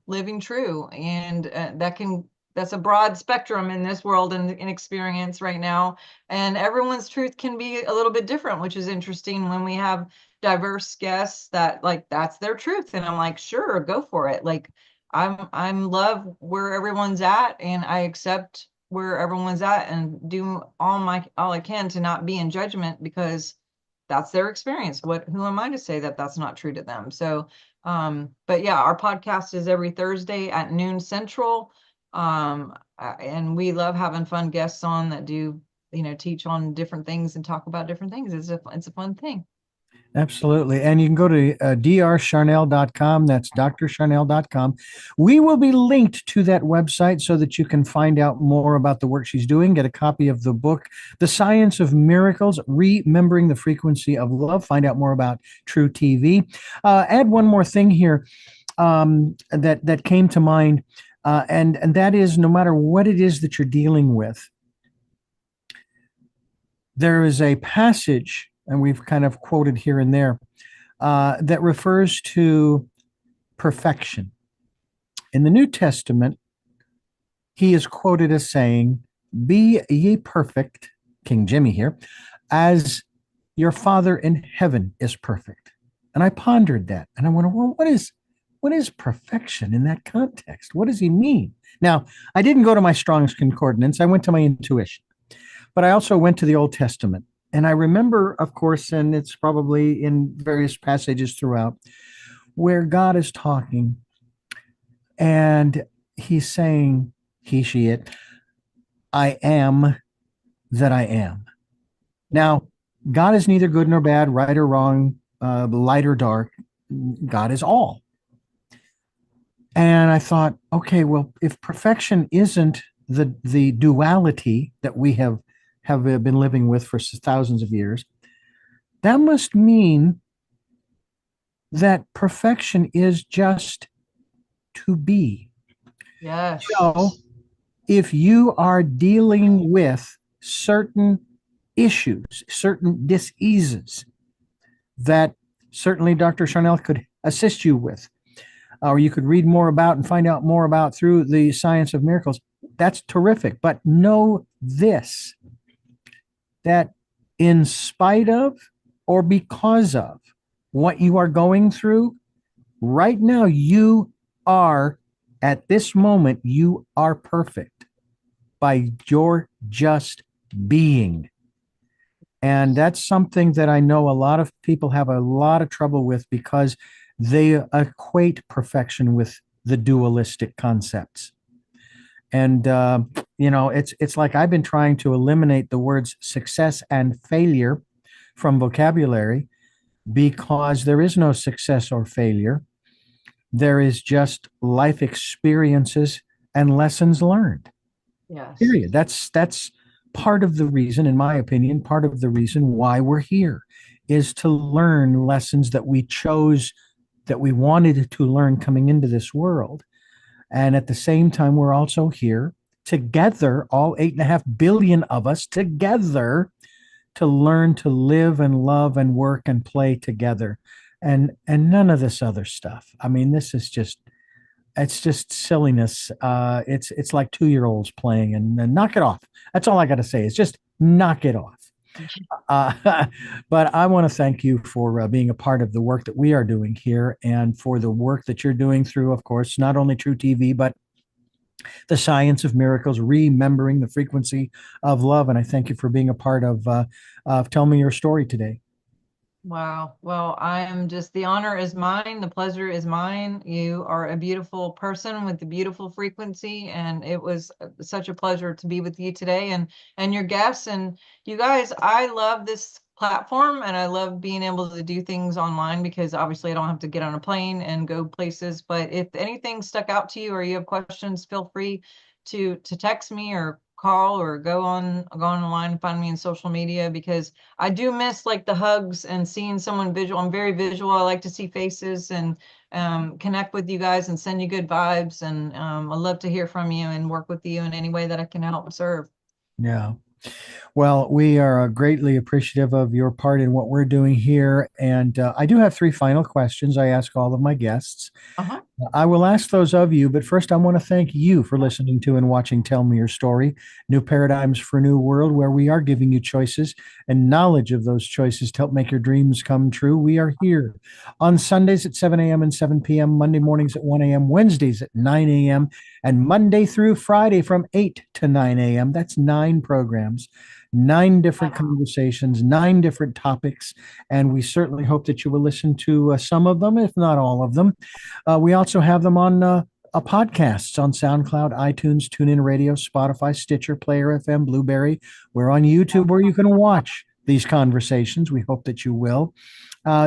living true. And that's a broad spectrum in this world and in experience right now. And everyone's truth can be a little bit different, which is interesting when we have diverse guests that like that's their truth. And I'm like, sure, go for it. Like I'm love where everyone's at, and I accept where everyone's at and do all I can to not be in judgment, because that's their experience. Who am I to say that that's not true to them? So but yeah, our podcast is every Thursday at noon Central. And we love having fun guests on that do, teach on different things and talk about different things. It's a fun thing. Absolutely. And you can go to drsharnel.com. That's drsharnel.com. We will be linked to that website so that you can find out more about the work she's doing, get a copy of the book, The Science of Miracles, Remembering the Frequency of Love, find out more about True TV. Add one more thing here that came to mind, and that is, no matter what it is that you're dealing with, there is a passage, and we've kind of quoted here and there, that refers to perfection. In the New Testament, he is quoted as saying, "Be ye perfect," King Jimmy here, "as your Father in heaven is perfect." And I pondered that, and I wondered, well, what is perfection in that context? What does he mean? Now, I didn't go to my Strong's Concordance. I went to my intuition. But I also went to the Old Testament. And I remember, of course, and it's probably in various passages throughout, where God is talking and he's saying, he, she, it, I am that I am. Now, God is neither good nor bad, right or wrong, light or dark. God is all. And I thought, okay, well, if perfection isn't the duality that we have been living with for thousands of years, that must mean that perfection is just to be. Yes. So if you are dealing with certain issues, certain diseases that certainly Dr. Sharnael could assist you with, or you could read more about and find out more about through the Science of Miracles, that's terrific. But know this, that in spite of or because of what you are going through right now, you are, at this moment, you are perfect by your just being. And that's something that I know a lot of people have a lot of trouble with, because they equate perfection with the dualistic concepts. And it's like I've been trying to eliminate the words success and failure from vocabulary, because there is no success or failure. There is just life experiences and lessons learned. Yes. Period. That's part of the reason, in my opinion, part of the reason why we're here is to learn lessons that we chose, that we wanted to learn coming into this world. And at the same time, we're also here together, all 8.5 billion of us together, to learn to live and love and work and play together, and none of this other stuff. I mean, this is just, it's just silliness. It's like 2-year-olds playing, and knock it off. That's all I got to say. Is just knock it off. Uh, but I want to thank you for being a part of the work that we are doing here, and for the work that you're doing through, of course, not only True TV, but the Science of Miracles, remembering the frequency of love. And I thank you for being a part of Tell Me Your Story today. Wow. Well, I am just, the honor is mine. The pleasure is mine. You are a beautiful person with a beautiful frequency, and it was such a pleasure to be with you today and your guests. And you guys, I love this platform, and I love being able to do things online because obviously I don't have to get on a plane and go places. But if anything stuck out to you or you have questions, feel free to text me or call or go online and find me in social media, because I do miss like the hugs and seeing someone visual. I'm very visual. I like to see faces and connect with you guys and send you good vibes. And I love to hear from you and work with you in any way that I can help serve. Yeah. Well, we are greatly appreciative of your part in what we're doing here. And I do have three final questions I ask all of my guests. Uh-huh. I will ask those of you, but first I want to thank you for listening to and watching Tell Me Your Story, New Paradigms for a New World, where we are giving you choices and knowledge of those choices to help make your dreams come true. We are here on Sundays at 7 a.m. and 7 p.m., Monday mornings at 1 a.m., Wednesdays at 9 a.m., and Monday through Friday from 8 to 9 a.m. That's 9 programs. 9 different conversations, 9 different topics, and we certainly hope that you will listen to some of them, if not all of them. We also have them on podcasts on SoundCloud, iTunes, TuneIn Radio, Spotify, Stitcher, Player FM, Blueberry. We're on YouTube where you can watch these conversations. We hope that you will.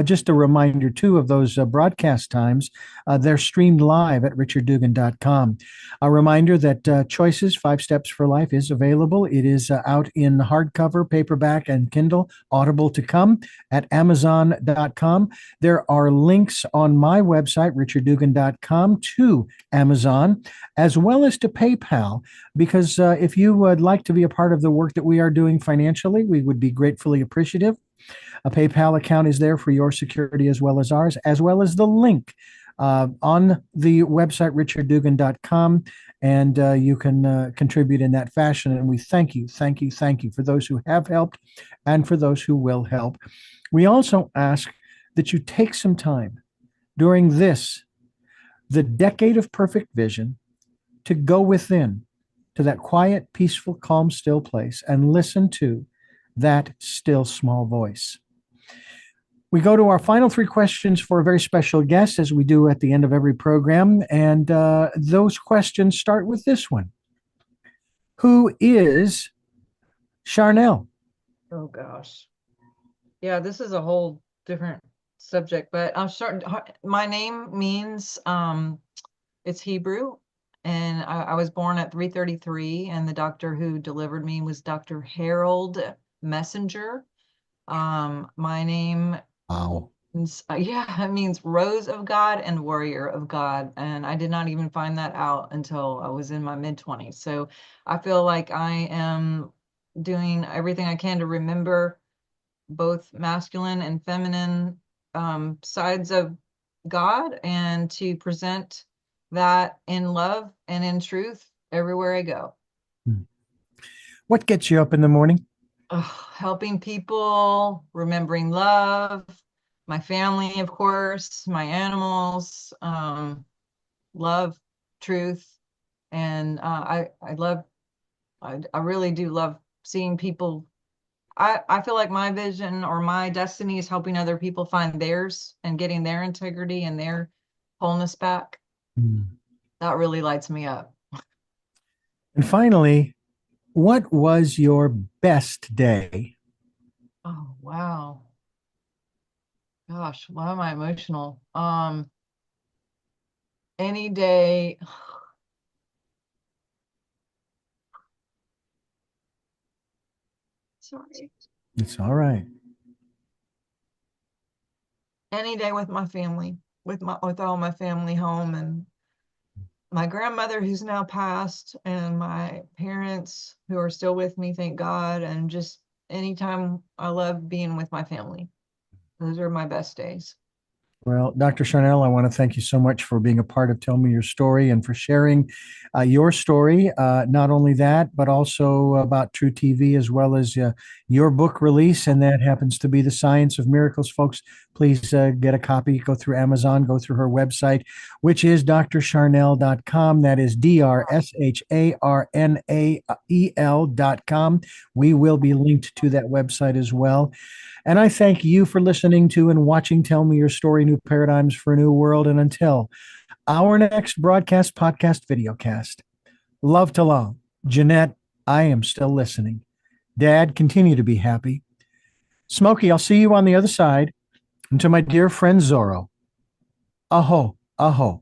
Just a reminder, too, of those broadcast times. They're streamed live at richarddugan.com. A reminder that Choices, 5 Steps for Life is available. It is out in hardcover, paperback, and Kindle, Audible to come at amazon.com. There are links on my website, richarddugan.com, to Amazon, as well as to PayPal, because if you would like to be a part of the work that we are doing financially, we would be gratefully appreciative. A PayPal account is there for your security as well as ours, as well as the link on the website, richarddugan.com, and you can contribute in that fashion. And we thank you, thank you, thank you for those who have helped and for those who will help. We also ask that you take some time during this, the decade of perfect vision, to go within to that quiet, peaceful, calm, still place and listen to that still small voice. We go to our final 3 questions for a very special guest, as we do at the end of every program. And those questions start with this one. Who is Sharnael? Oh gosh. Yeah, this is a whole different subject, but I'm sure my name means it's Hebrew, and I was born at 3:33, and the doctor who delivered me was Dr. Harold Messenger. My name Wow. means, yeah, it means Rose of God and Warrior of God, and I did not even find that out until I was in my mid-20s. So I feel like I am doing everything I can to remember both masculine and feminine sides of God, and to present that in love and in truth everywhere I go. What gets you up in the morning? Helping people, remembering love, my family, of course, my animals, love, truth, and I really do love seeing people. I feel like my vision or my destiny is helping other people find theirs and getting their integrity and their wholeness back. Hmm. That really lights me up. And finally, what was your best day? Oh, wow. Gosh, why am I emotional? Any day, sorry, It's all right. any day with my family, with all my family home, and my grandmother who's now passed, and my parents who are still with me, thank God. And just anytime, I love being with my family. Those are my best days. Well, Dr. Sharnael, I want to thank you so much for being a part of Tell Me Your Story and for sharing your story. Not only that, but also about True TV as well as your book release, and that happens to be The Science of Miracles. Folks, please get a copy. Go through Amazon, go through her website, which is drsharnael.com. That is DRSHARNAEL.com. We will be linked to that website as well. And I thank you for listening to and watching Tell Me Your Story, New Paradigms for a New World. And until our next broadcast, podcast, videocast, love to long. Jeanette, I am still listening. Dad, continue to be happy. Smokey, I'll see you on the other side. And to my dear friend Zorro, aho, aho.